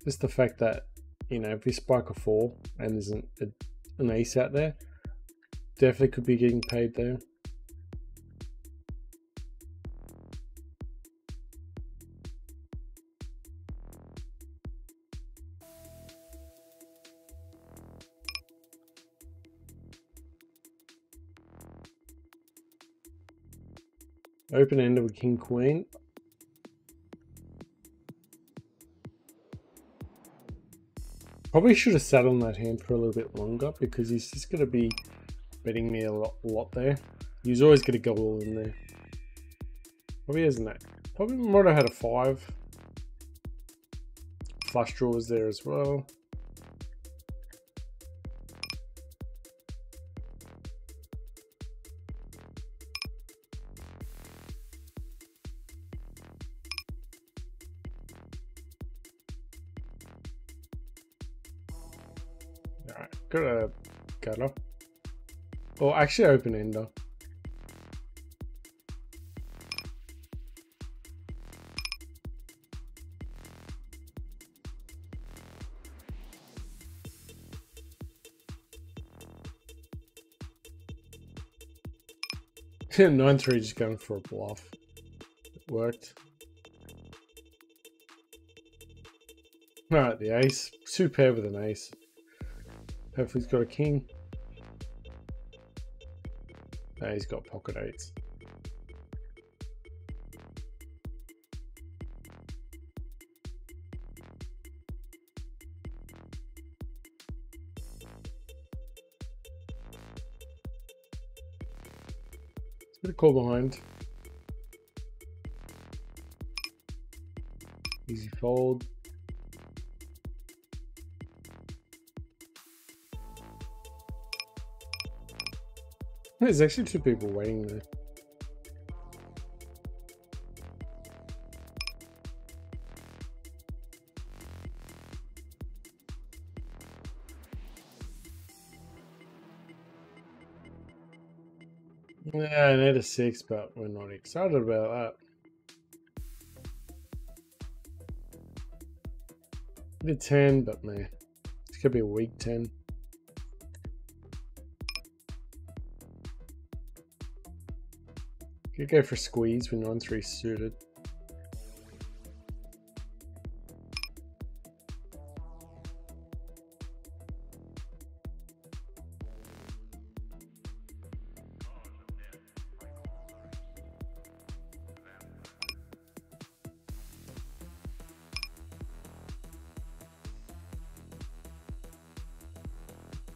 Speaker 1: Just the fact that, you know, if we spike a 4 and there's an ace out there, definitely could be getting paid there. Open end of a king queen. Probably should have sat on that hand for a little bit longer because he's just going to be betting me a lot there. He's always going to go all in there. Probably hasn't that. Probably might have had a 5. Flush draw was there as well. Alright, got a gutter. Or actually open ender. Yeah, 9-3 just going for a bluff. It worked. Alright, the ace. 2 pair with an ace. Hopefully he's got a king. No, he's got pocket 8s. Bit of call behind. Easy fold. There's actually 2 people waiting there. Yeah, I need a 6, but we're not excited about that. Did 10, but man, it's gonna be a weak 10. Could go for squeeze with 9-3 suited.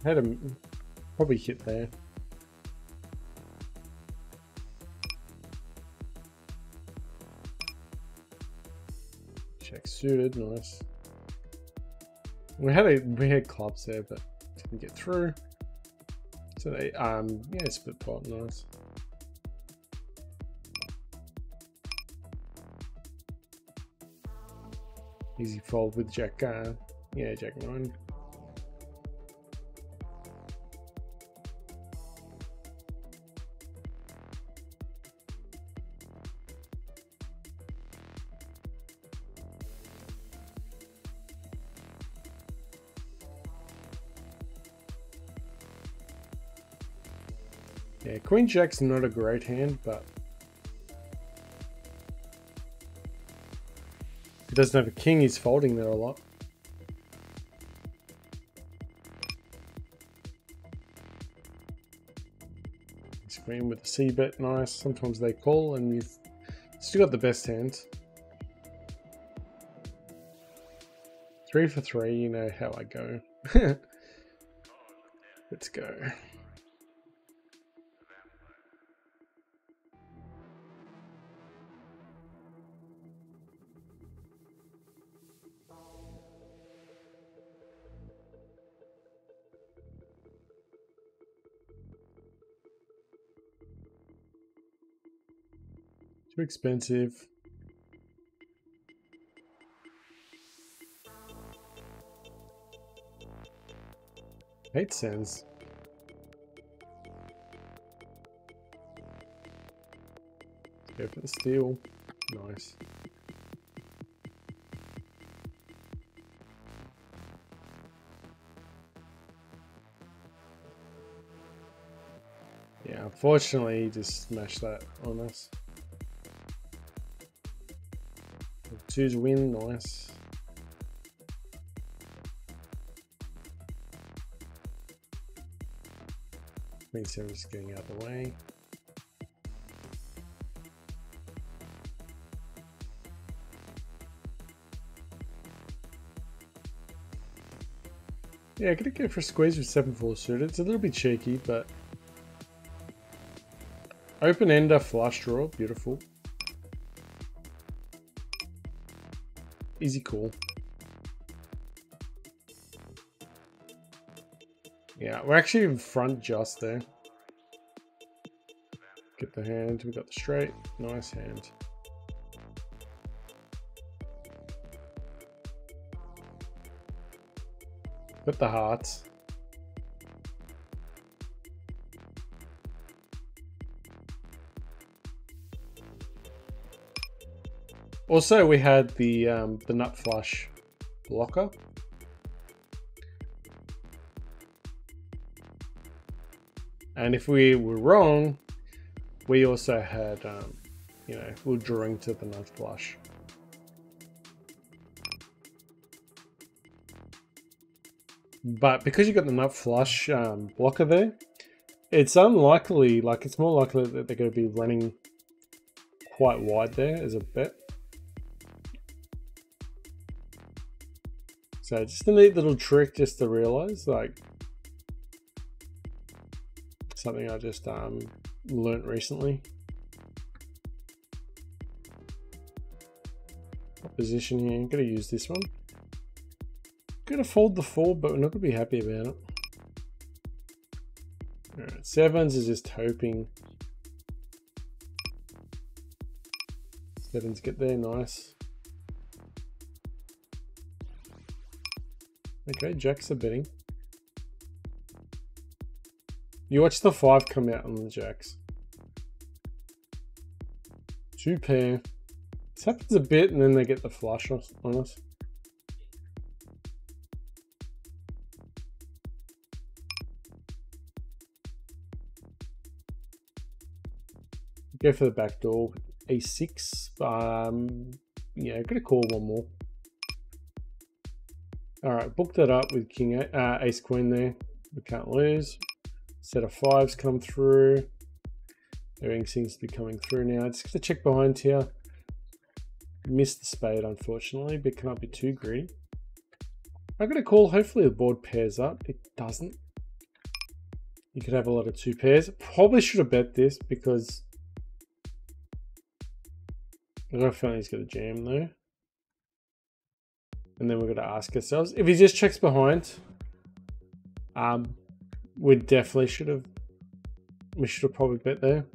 Speaker 1: Had a probably hit there. Check suited, nice. We had clubs there, but didn't get through. So they yeah, split pot, nice. Easy fold with Jack. Yeah, Jack 9. Yeah, Queen Jack's not a great hand, but if he doesn't have a king, he's folding there a lot. He's queen with the C bet, nice. Sometimes they call and you've still got the best hands. 3 for 3, you know how I go. Let's go. Too expensive. Hate cents. Go for the steal. Nice. Yeah, unfortunately, he just smashed that on us. 2's win, nice. Queen 7 is getting out of the way. Yeah, gonna go for a squeeze with 7-4 suited. It's a little bit cheeky, but open ender flush draw, beautiful. Easy call. Yeah, we're actually in front just there. Get the hand, we got the straight, nice hand. Got the hearts. Also, we had the nut flush blocker. And if we were wrong, we also had, you know, we were drawing to the nut flush. But because you got the nut flush blocker there, it's unlikely, like it's more likely that they're going to be running quite wide there as a bet. So just a neat little trick just to realize, like something I just learnt recently. Position here, I'm going to use this one. Going to fold the 4, but we're not going to be happy about it. Alright, 7s is just hoping. 7s get there, nice. Okay, jacks are betting. You watch the 5 come out on the jacks. 2 pair. This happens a bit and then they get the flush on us. Go for the back door. A6. Yeah, gonna call one more. All right, book that up with king, ace queen there. We can't lose. Set of fives come through. Everything seems to be coming through now. Just gonna check behind here. Missed the spade, unfortunately, but can't be too greedy. I'm gonna call. Hopefully the board pairs up. It doesn't. You could have a lot of two pairs. Probably should have bet this because I've got a feeling he's gonna jam though. And then we're gonna ask ourselves if he just checks behind. We definitely should have. We should have probably bet there.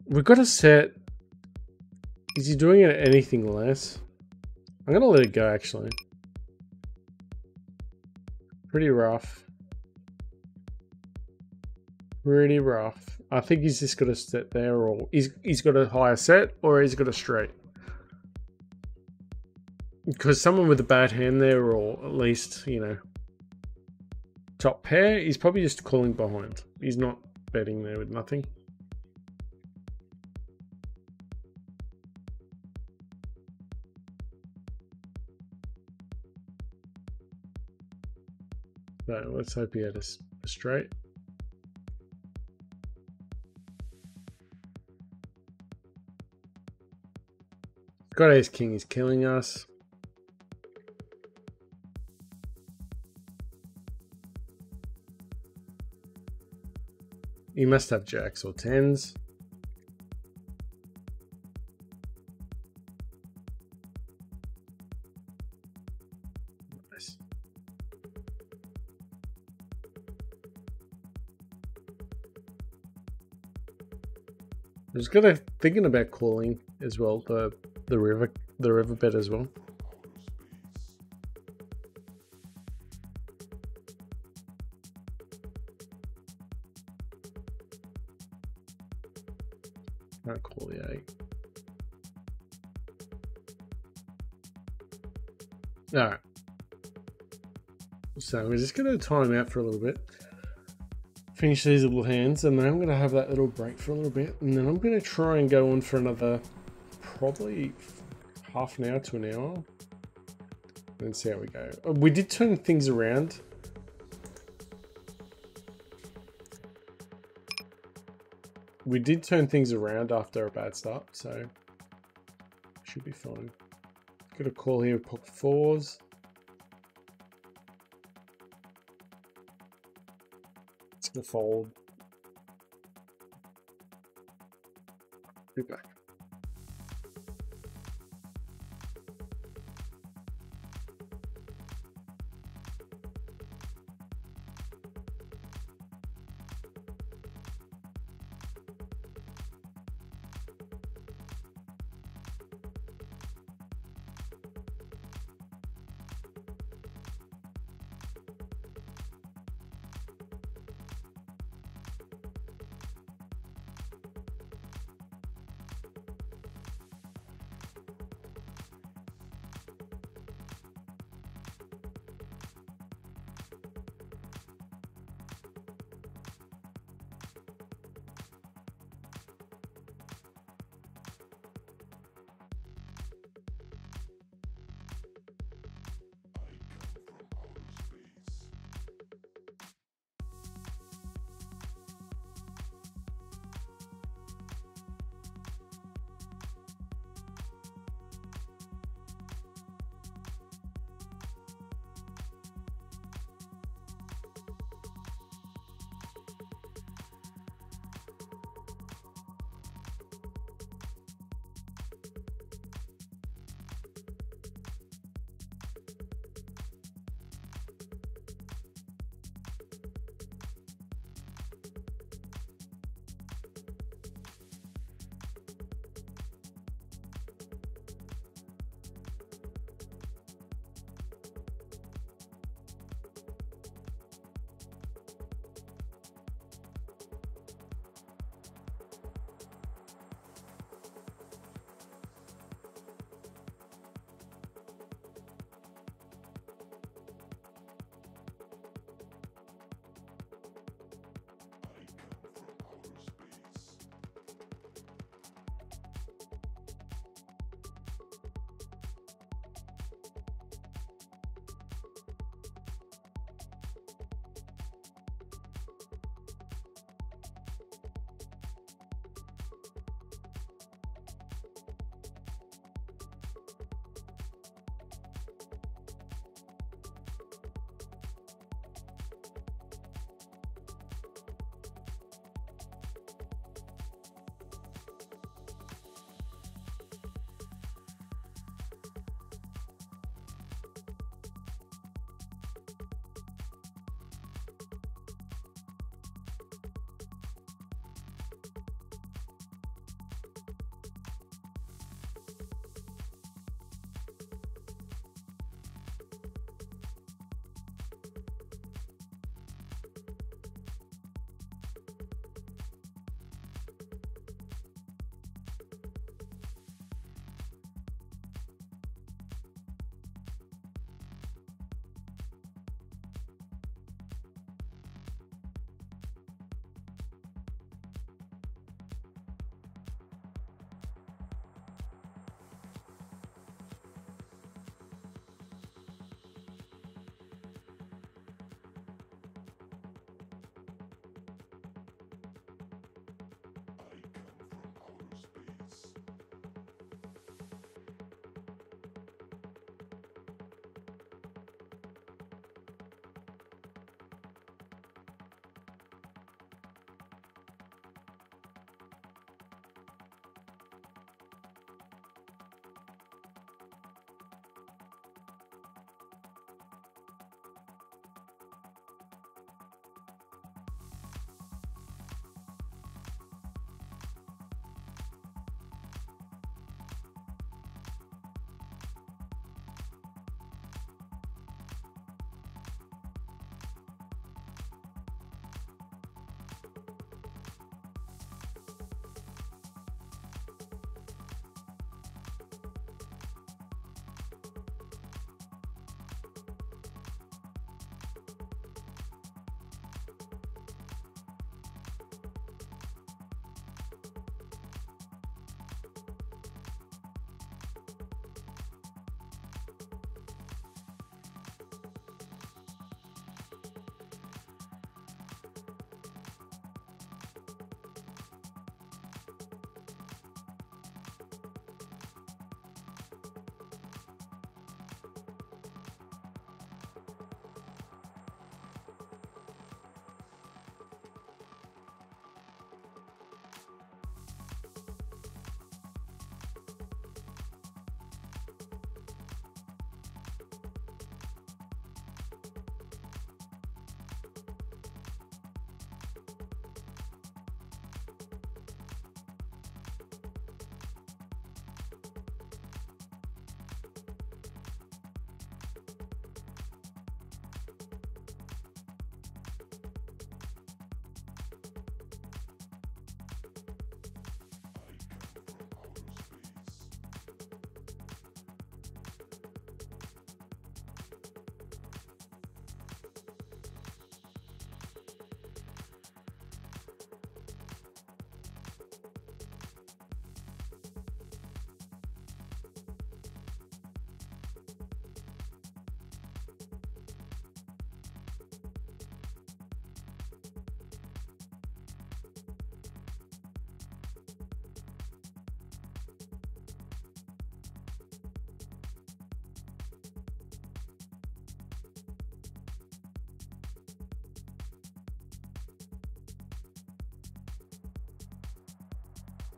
Speaker 1: We've got to set. Is he doing it anything less? I'm gonna let it go actually. Pretty rough. Pretty rough. I think he's just got a set there, or he's got a higher set, or he's got a straight. Because someone with a bad hand there, or at least, you know, top pair, he's probably just calling behind. He's not betting there with nothing. So let's hope he had a straight. Got ace king, he's killing us. He must have jacks or tens. Nice. I was gonna thinking about calling as well the river bet as well. Can't call the 8. Alright. So we're just gonna time out for a little bit. Finish these little hands, and then I'm gonna have that little break for a little bit, and then I'm gonna try and go on for another probably half an hour to an hour. And see how we go. We did turn things around. We did turn things around after a bad start, so should be fine. Got a call here with pocket fours. It's gonna fold. Be back.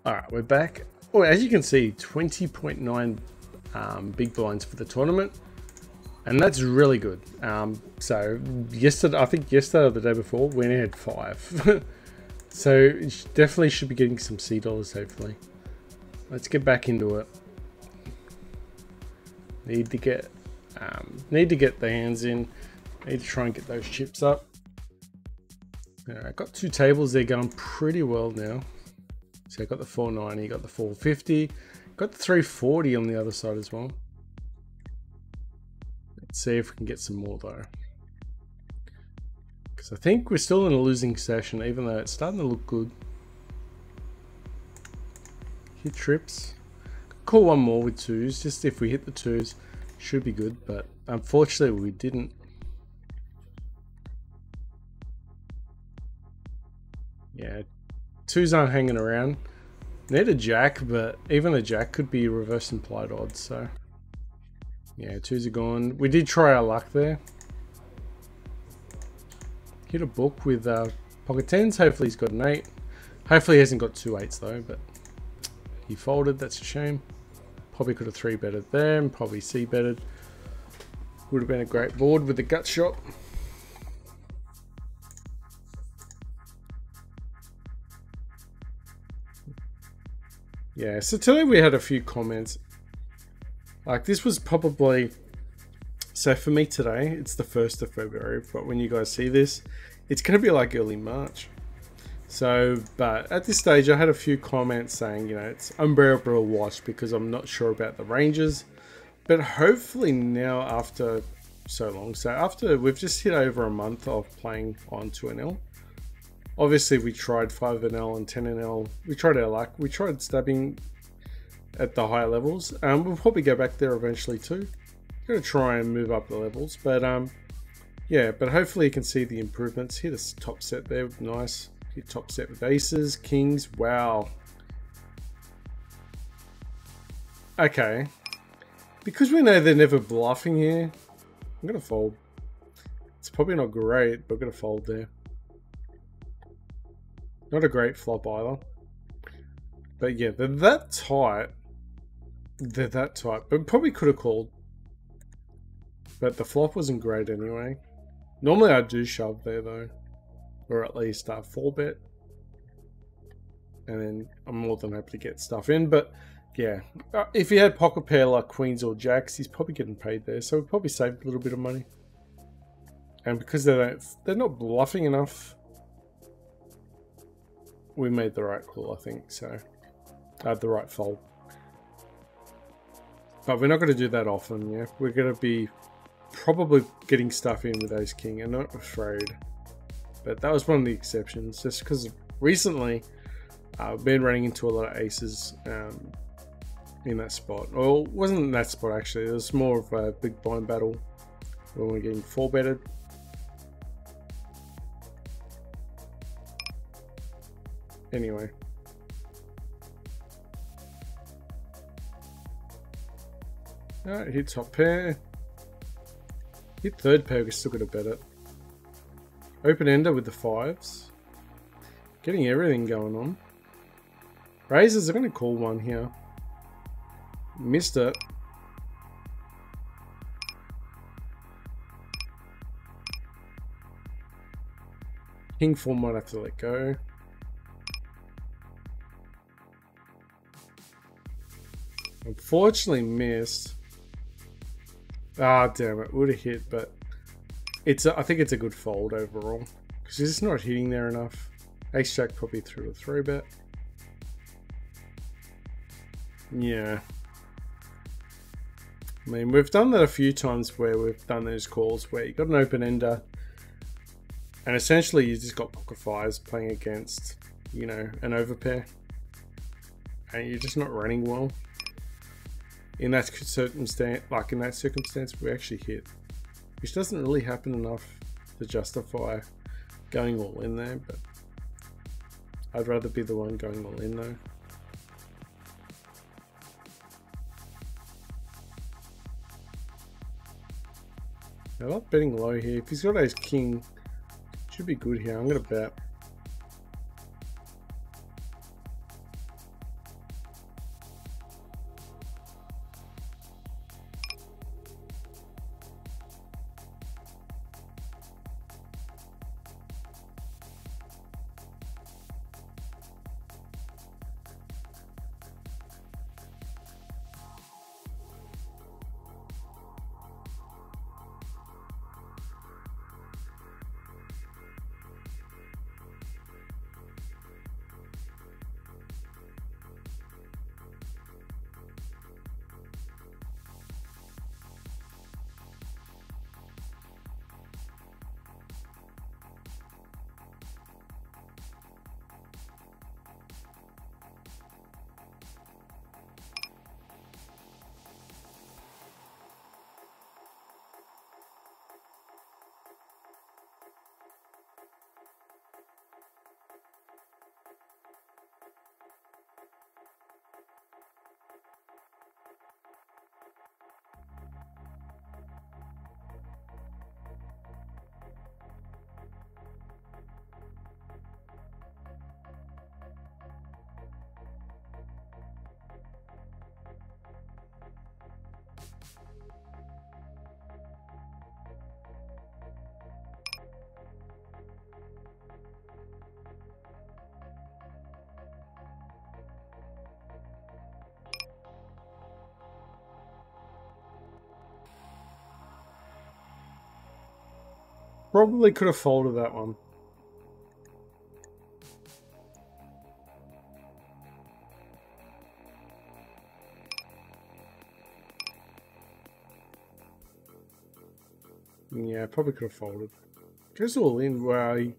Speaker 1: All right, we're back. Oh, as you can see, 20.9 big blinds for the tournament, and that's really good. So yesterday, I think yesterday or the day before, we only had 5. So it definitely should be getting some C dollars, hopefully. Let's get back into it. Need to get the hands in. Need to try and get those chips up. Alright, got 2 tables. They're going pretty well now. So I got the 490, got the 450, got the 340 on the other side as well. Let's see if we can get some more though. Because I think we're still in a losing session, even though it's starting to look good. Hit trips. Call one more with 2s, just if we hit the 2s, should be good, but unfortunately we didn't. Yeah, 2s aren't hanging around. Need a jack, but even a jack could be reverse implied odds, so yeah, 2s are gone. We did try our luck there. Hit a book with pocket 10s. Hopefully he's got an 8. Hopefully he hasn't got 2 8s though, but he folded. That's a shame. Probably could have 3 betted there and probably C betted. Would have been a great board with the gut shot. Yeah, so today we had a few comments. Like this was probably, so for me today, it's the 1st of February, but when you guys see this, it's going to be like early March. So, but at this stage, I had a few comments saying, you know, it's unbearable to watch because I'm not sure about the ranges. But hopefully now after so long, so after we've just hit over a month of playing on 2NL. Obviously, we tried 5NL and 10NL. We tried our luck. We tried stabbing at the higher levels. We'll probably go back there eventually too. Gonna try and move up the levels, but yeah. But hopefully, you can see the improvements. Hit a top set there, nice. Hit top set with aces, kings. Wow. Okay. Because we know they're never bluffing here, I'm gonna fold. It's probably not great, but I'm gonna fold there. Not a great flop either. But yeah, they're that tight. They're that tight. But probably could have called. But the flop wasn't great anyway. Normally I do shove there though. Or at least 4-bet. And then I'm more than happy to get stuff in. But yeah, if he had pocket pair like queens or jacks, he's probably getting paid there. So we'll probably save a little bit of money. And because they're not bluffing enough, we made the right call, I think. So I had the right fold. But we're not going to do that often, yeah. We're going to be probably getting stuff in with ace king and not afraid. But that was one of the exceptions, just because recently I've been running into a lot of aces in that spot. Well, it wasn't in that spot actually, it was more of a big blind battle when we're getting 4-betted. Anyway. Alright, hit top pair. Hit 3rd pair, we still got to bet it. Open ender with the 5s. Getting everything going on. Razors are going to call one here. Missed it. King 4 might have to let go. Unfortunately missed. Ah, damn it. Would have hit, but I think it's a good fold overall. Because he's just not hitting there enough. Ace Jack probably threw a 3-bet. Yeah. I mean, we've done that a few times where we've done those calls where you got an open ender and essentially you just got pocket 5s playing against, you know, an overpair. And you're just not running well. In that circumstance, we actually hit, which doesn't really happen enough to justify going all in there, but I'd rather be the one going all in though. I like betting low here. If he's got ace king, should be good here. I'm gonna bet. Probably could have folded that one. Yeah, probably could have folded. Goes all in where I...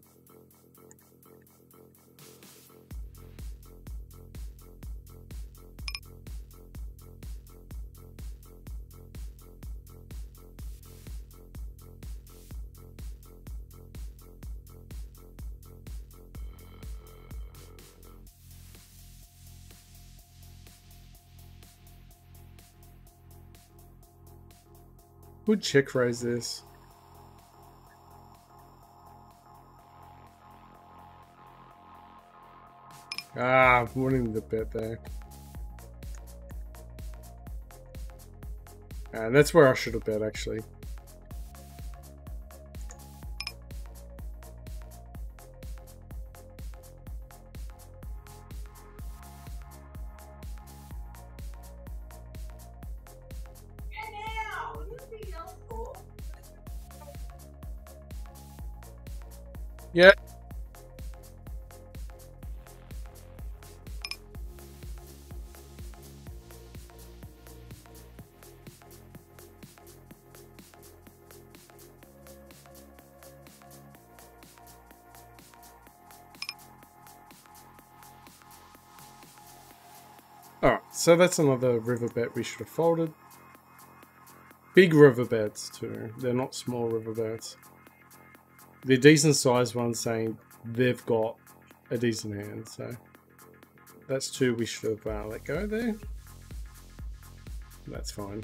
Speaker 1: Would check raise this. Ah, winning the bet there. And that's where I should have bet, actually. Yeah. Alright, so that's another river bet we should have folded. Big river bets too. They're not small river bets. They're decent sized ones saying they've got a decent hand, so that's two we should have let go there. That's fine.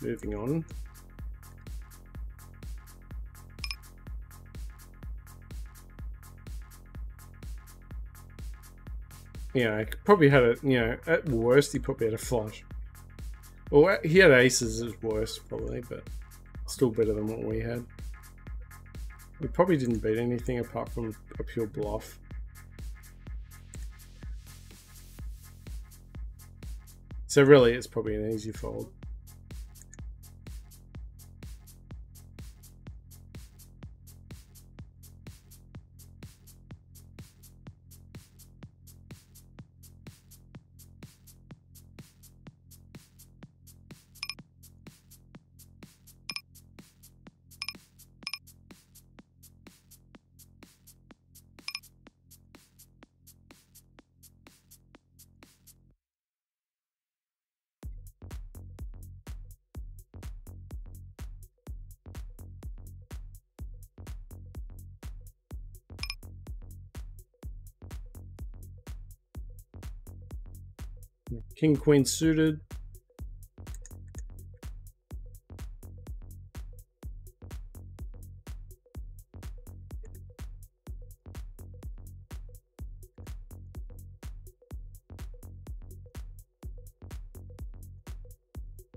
Speaker 1: Moving on. Yeah, I probably had a, you know, at worst he probably had a flush. Well, he had aces at worst probably, but still better than what we had. We probably didn't beat anything apart from a pure bluff. So really, it's probably an easy fold. King, queen suited.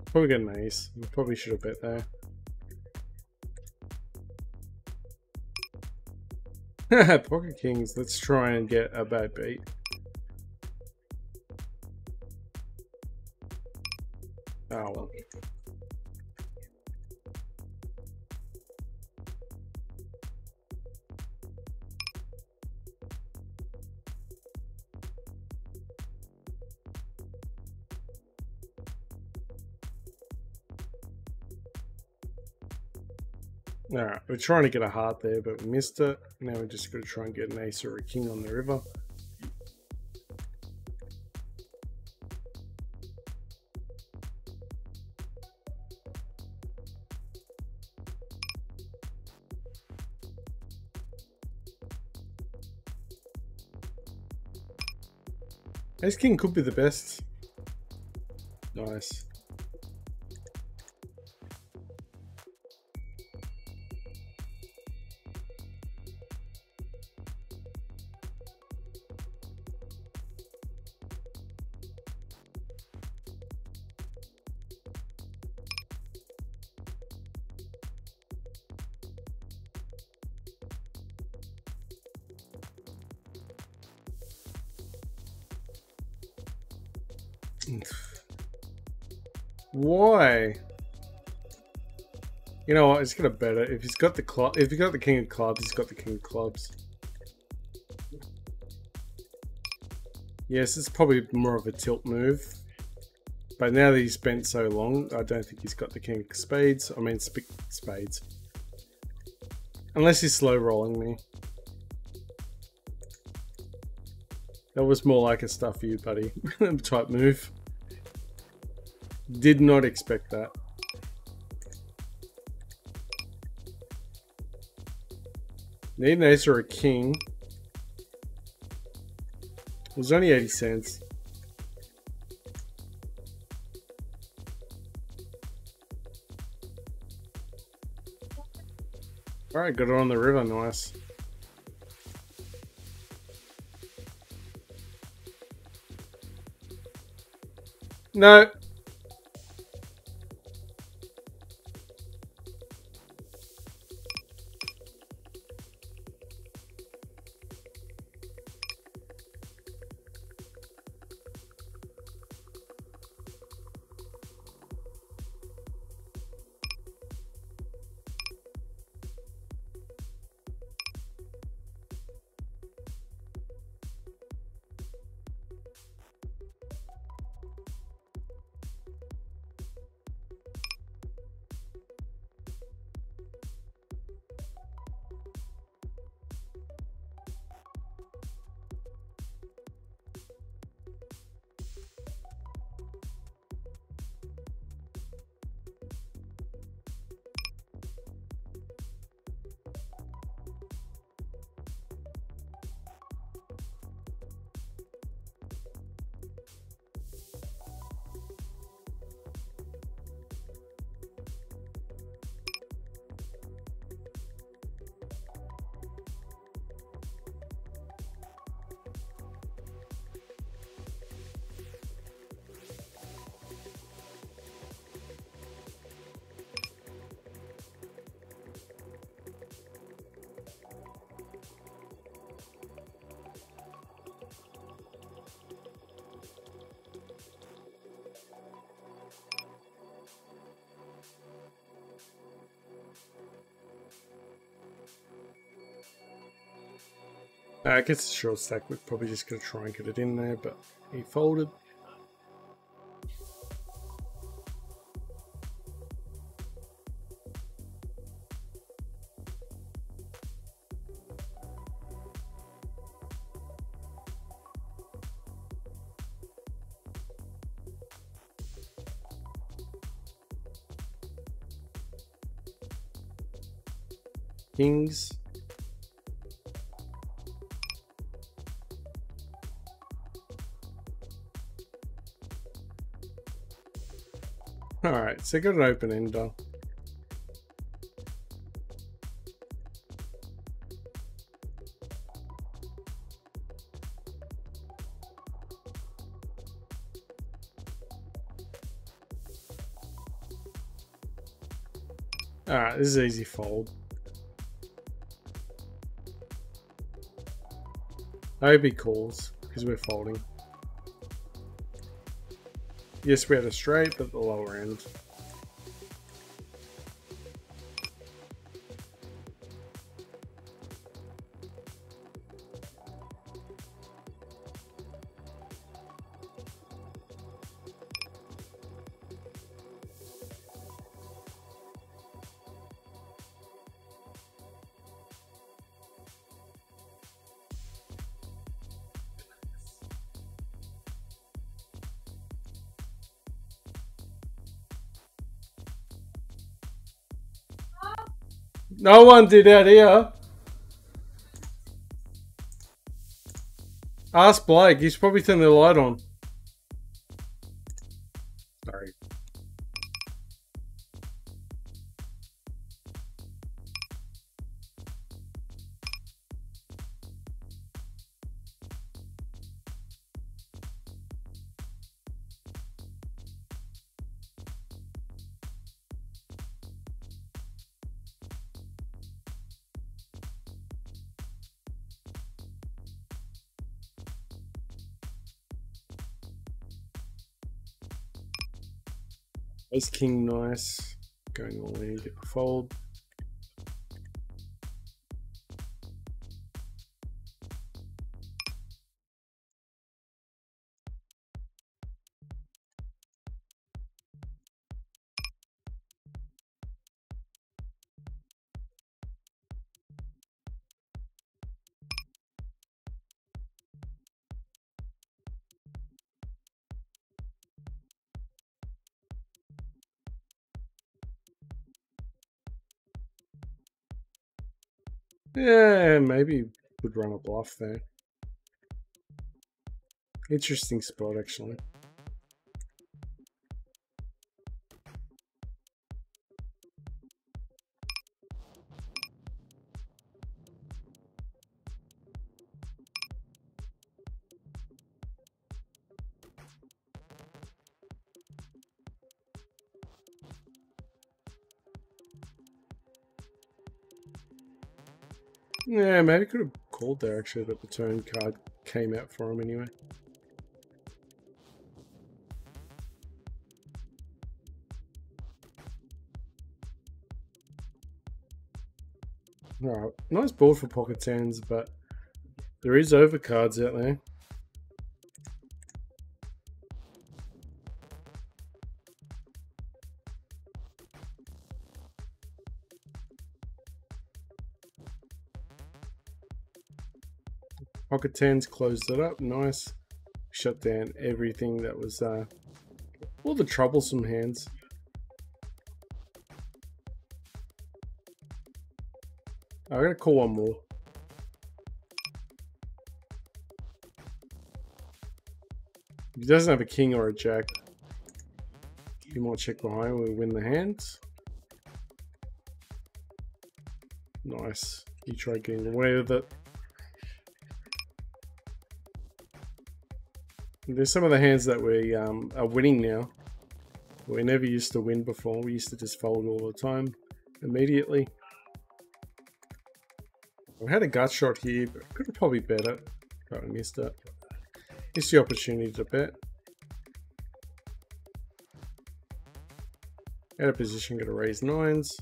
Speaker 1: Probably got an ace. We probably should have bet there. Pocket kings. Let's try and get a bad beat. Oh well. Alright, we're trying to get a heart there, but we missed it. Now we're just going to try and get an ace or a king on the river. Ace king could be the best. Nice. Why? You know what? It's gonna better if he's got the club. If he's got the king of clubs, he's got the king of clubs. Yes, it's probably more of a tilt move. But now that he's spent so long, I don't think he's got the king of spades. I mean, spades. Unless he's slow rolling me. That was more like a stuff you, buddy type move. Did not expect that. Need an ace or a king. It was only 80 cents. Alright, got it on the river, nice. No. I guess it's a short stack. We're probably just going to try and get it in there, but he folded. Kings. Alright, so got an open ender. Alright, this is easy fold. I hope he calls, because we're folding. Yes, we had a straight, but the lower end. No one did out here. Ask Blake, he's probably turned the light on. Sorry. Ace King, nice. going all in, get the fold. Yeah, maybe would run a bluff there. Interesting spot, actually. Yeah, maybe could have called there actually, but the turn card came out for him anyway. Alright, nice board for pocket tens, but there is overcards out there. Pocket tens closed it up, nice. Shut down everything that was all the troublesome hands. I'm gonna call one more. If he doesn't have a king or a jack, he might check behind. We win the hands. Nice. He tried getting away with it. There's some of the hands that we are winning now. We never used to win before. We used to just fold all the time, immediately. I had a gut shot here, but could have probably bet it. But I missed it. Missed the opportunity to bet. Out of position, got to raise nines.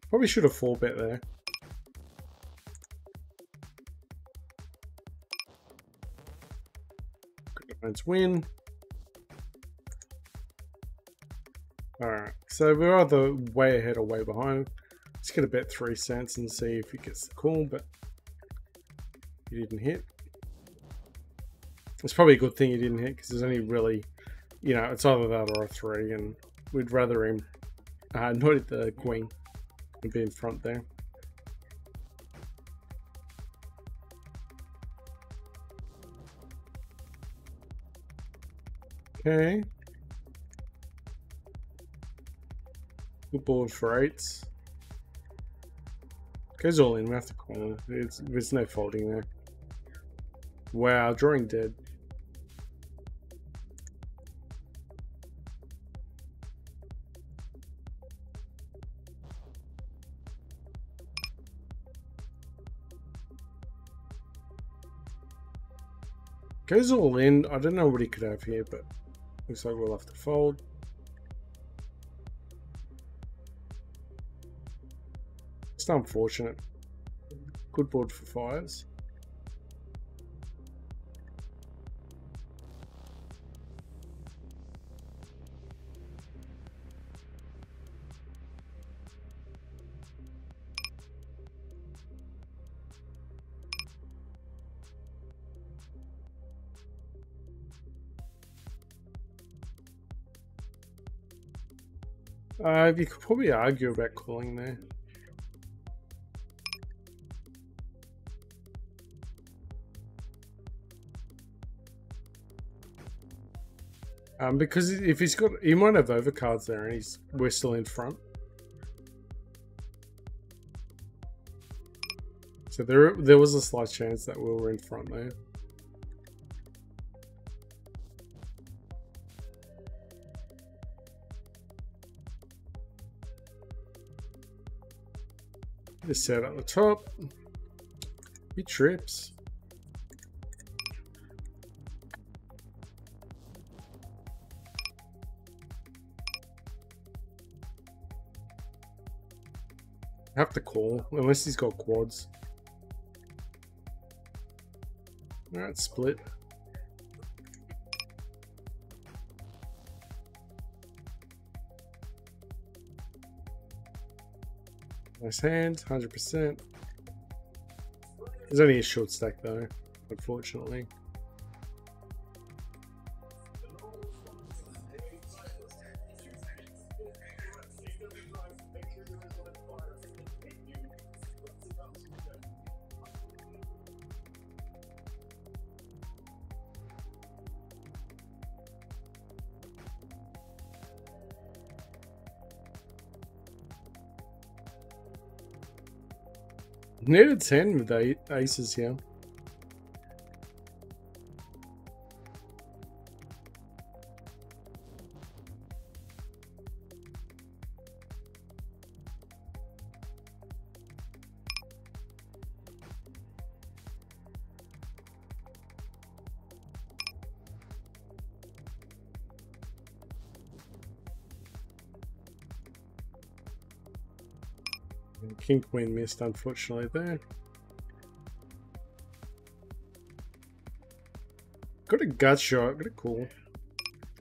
Speaker 1: Probably should have 4-bet there. Let's win. Alright, so we're either way ahead or way behind. Let's get a bet 3 cents and see if he gets the call, but he didn't hit. It's probably a good thing he didn't hit because there's only really, you know, it's either that or a 3, and we'd rather him not hit the queen and be in front there. Okay. Good board for 8s. Goes all in, we have to call. There's no folding there. Wow, drawing dead. Goes all in. I don't know what he could have here, but looks like we'll have to fold. It's unfortunate. Good board for 5s. You could probably argue about calling there. Because if he's got, he might have overcards there, and we're still in front. So there was a slight chance that we were in front there. This set at the top. He trips. Have to call, unless he's got quads. Alright, split. Nice hand, 100%. There's only a short stack though, unfortunately. Needed 10 with the aces here. King Queen missed, unfortunately, there. Got a gut shot, got a call.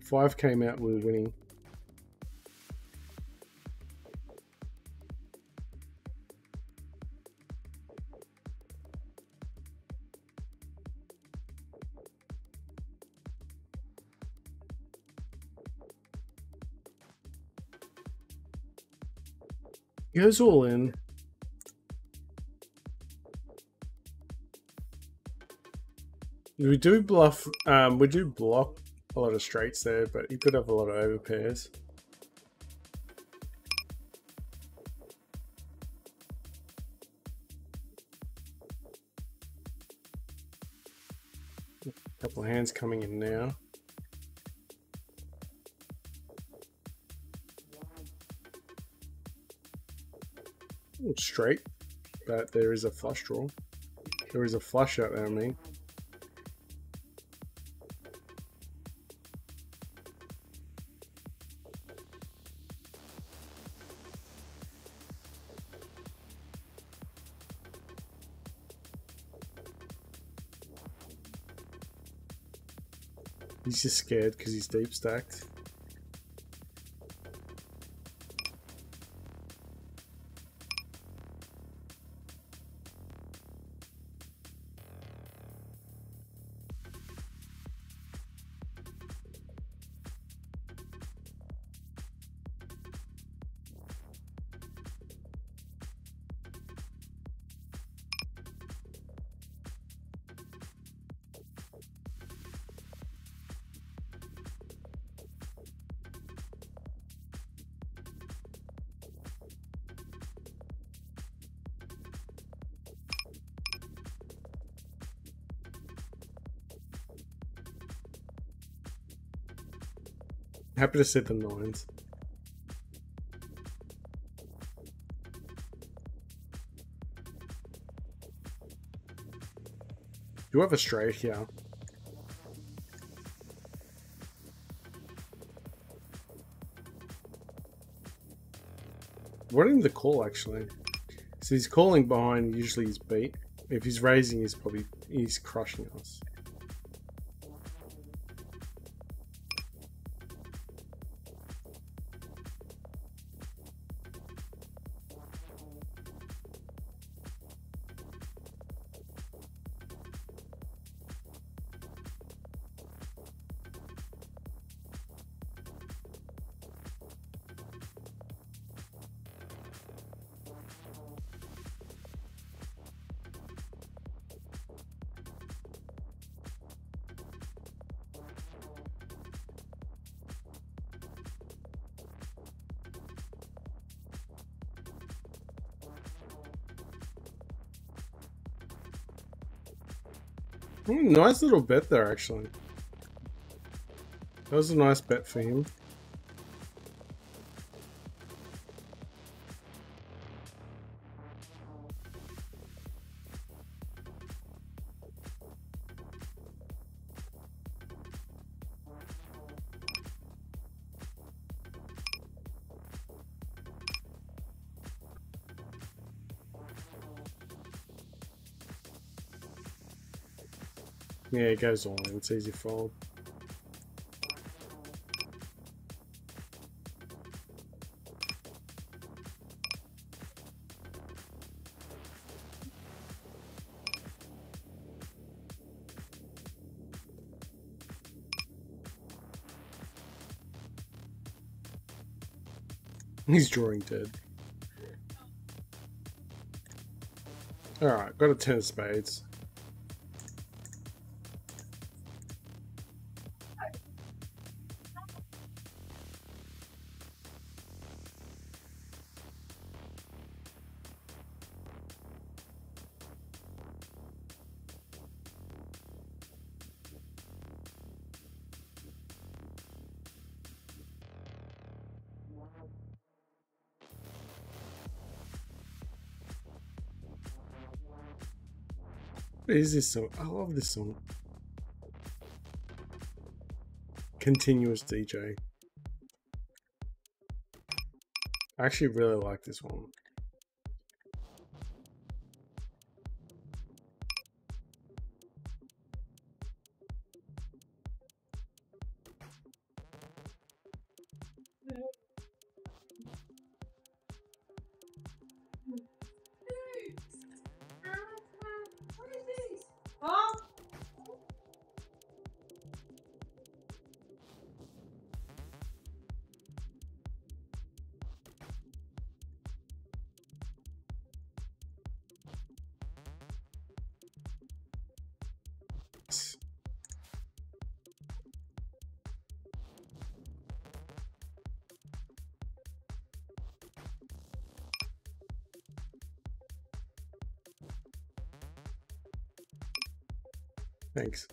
Speaker 1: 5 came out, we were winning. Goes all in. We do bluff, we do block a lot of straights there, but he could have a lot of overpairs. A couple of hands coming in now. Straight, but there is a flush draw. There is a flush out there, I mean. He's just scared because he's deep stacked. Happy to set the nines. You have a straight here. What in the call actually? So he's calling behind, usually he's beat. If he's raising, he's crushing us. Nice little bet there, actually. That was a nice bet for him. Yeah, it goes all in. It's easy fold. He's drawing dead. Alright, got a 10 of spades. What is this song? I love this song. Continuous DJ. I actually really like this one. Thanks.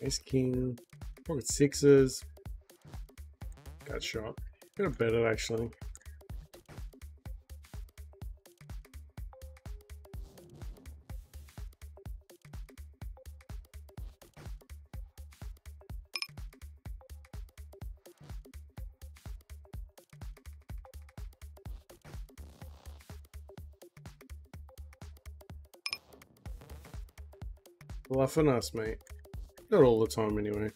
Speaker 1: Ace king, pocket sixes. Got shot. Could have bet it actually. Laughing us, mate. Not all the time, anyway.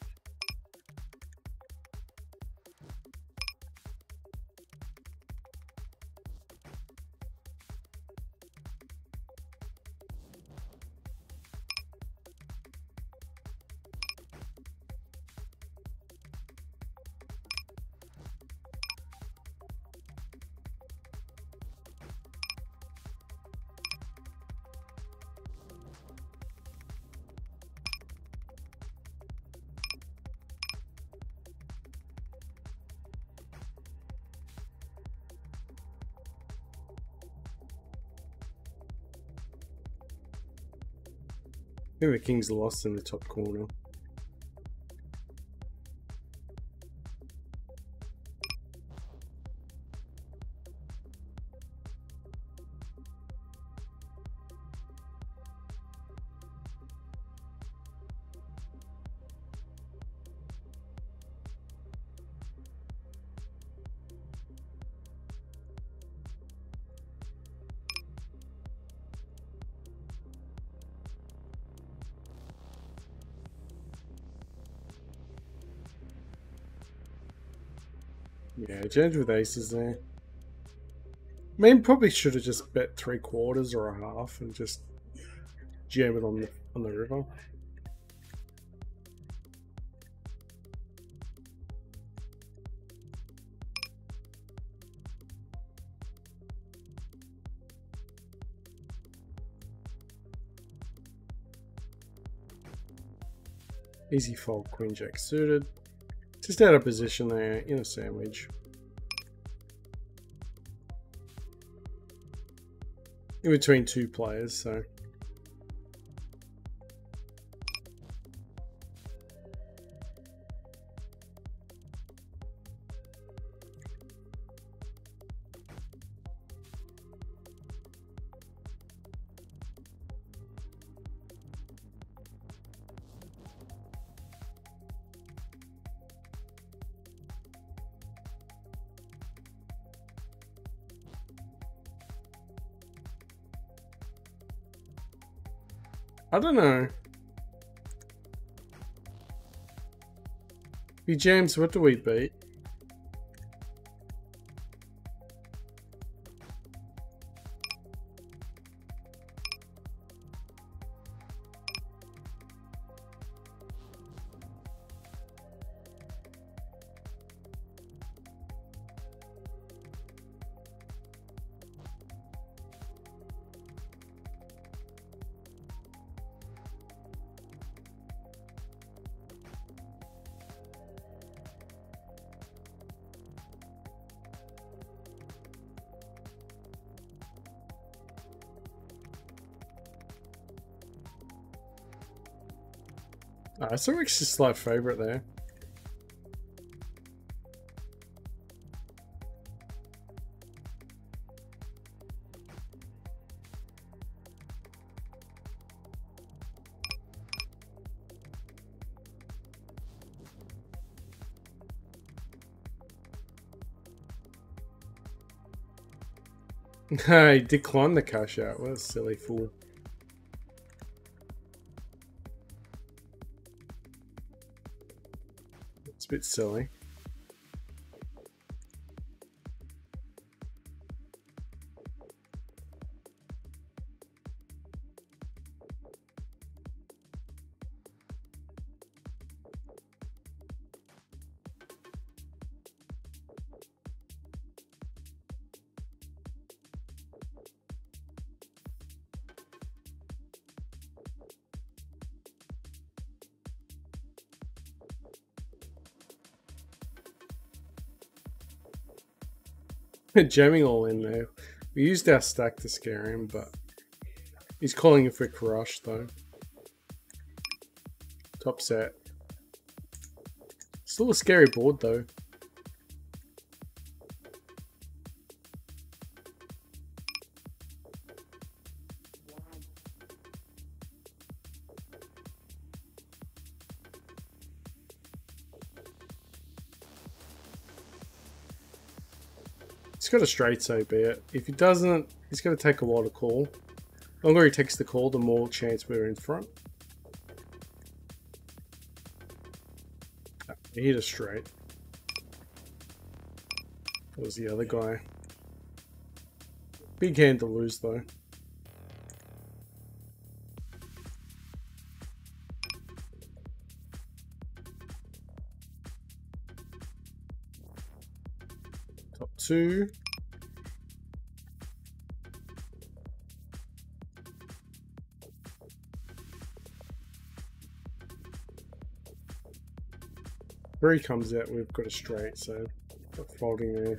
Speaker 1: I think the king's lost in the top corner. Yeah, jams with aces there. I mean, probably should have just bet 3/4 or a half and just jam it on the river. Easy fold, queen jack suited. Just out of position there in a sandwich. In between two players, so. I don't know. Hey James, what do we beat? It's actually a slight favourite there. I declined the cash out. What a silly fool. It's a bit silly. Jamming all in there. We used our stack to scare him, but he's calling it for crush though. Top set. Still a scary board though. He's got a straight, so be it. If he doesn't, he's going to take a while to call. The longer he takes the call, the more chance we're in front. He hit a straight. That was the other guy. Big hand to lose though. Top two. Where he comes out, we've got a straight, so not folding there.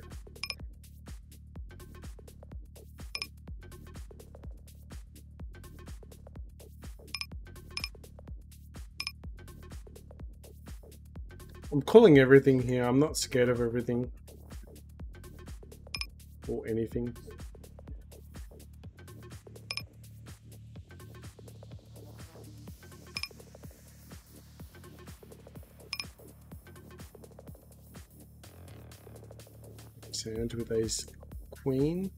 Speaker 1: I'm calling everything here. I'm not scared of everything. Or anything. Sand with ace queen.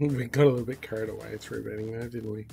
Speaker 1: We got a little bit carried away through betting there, didn't we?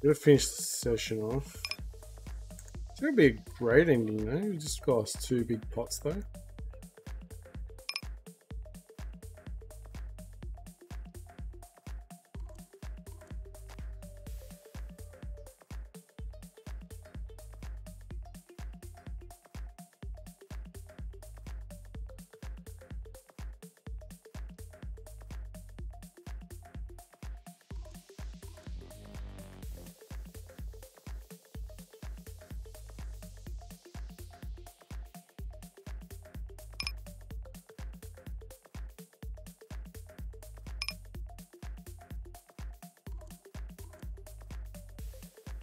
Speaker 1: Gonna finish the session off. It's gonna be a great ending, you know. We just lost 2 big pots though.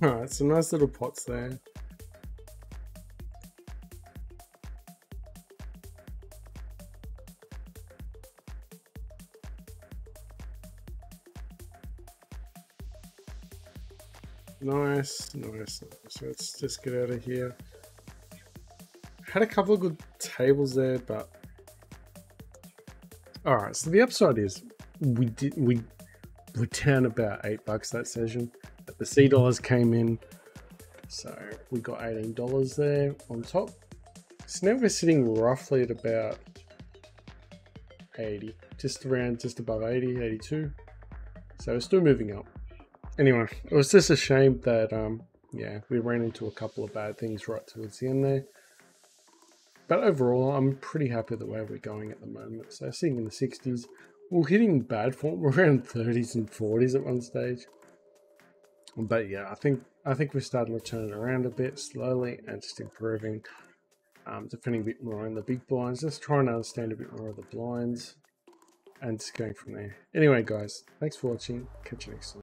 Speaker 1: Alright, some nice little pots there. Nice, nice. So let's just get out of here. Had a couple of good tables there, but all right. So the upside is we're down about $8 that session. But the C dollars came in, so we got $18 there on top. So now we're sitting roughly at about 80, just above 80, 82. So we're still moving up. Anyway, it was just a shame that yeah, we ran into a couple of bad things right towards the end there. But overall, I'm pretty happy with the way we're going at the moment. So sitting in the 60s, we're hitting bad form. We're around 30s and 40s at one stage. But yeah, I think we're starting to turn it around a bit slowly and just improving. Defending a bit more on the big blinds, just trying to understand a bit more of the blinds and just going from there. Anyway, guys, thanks for watching. Catch you next time.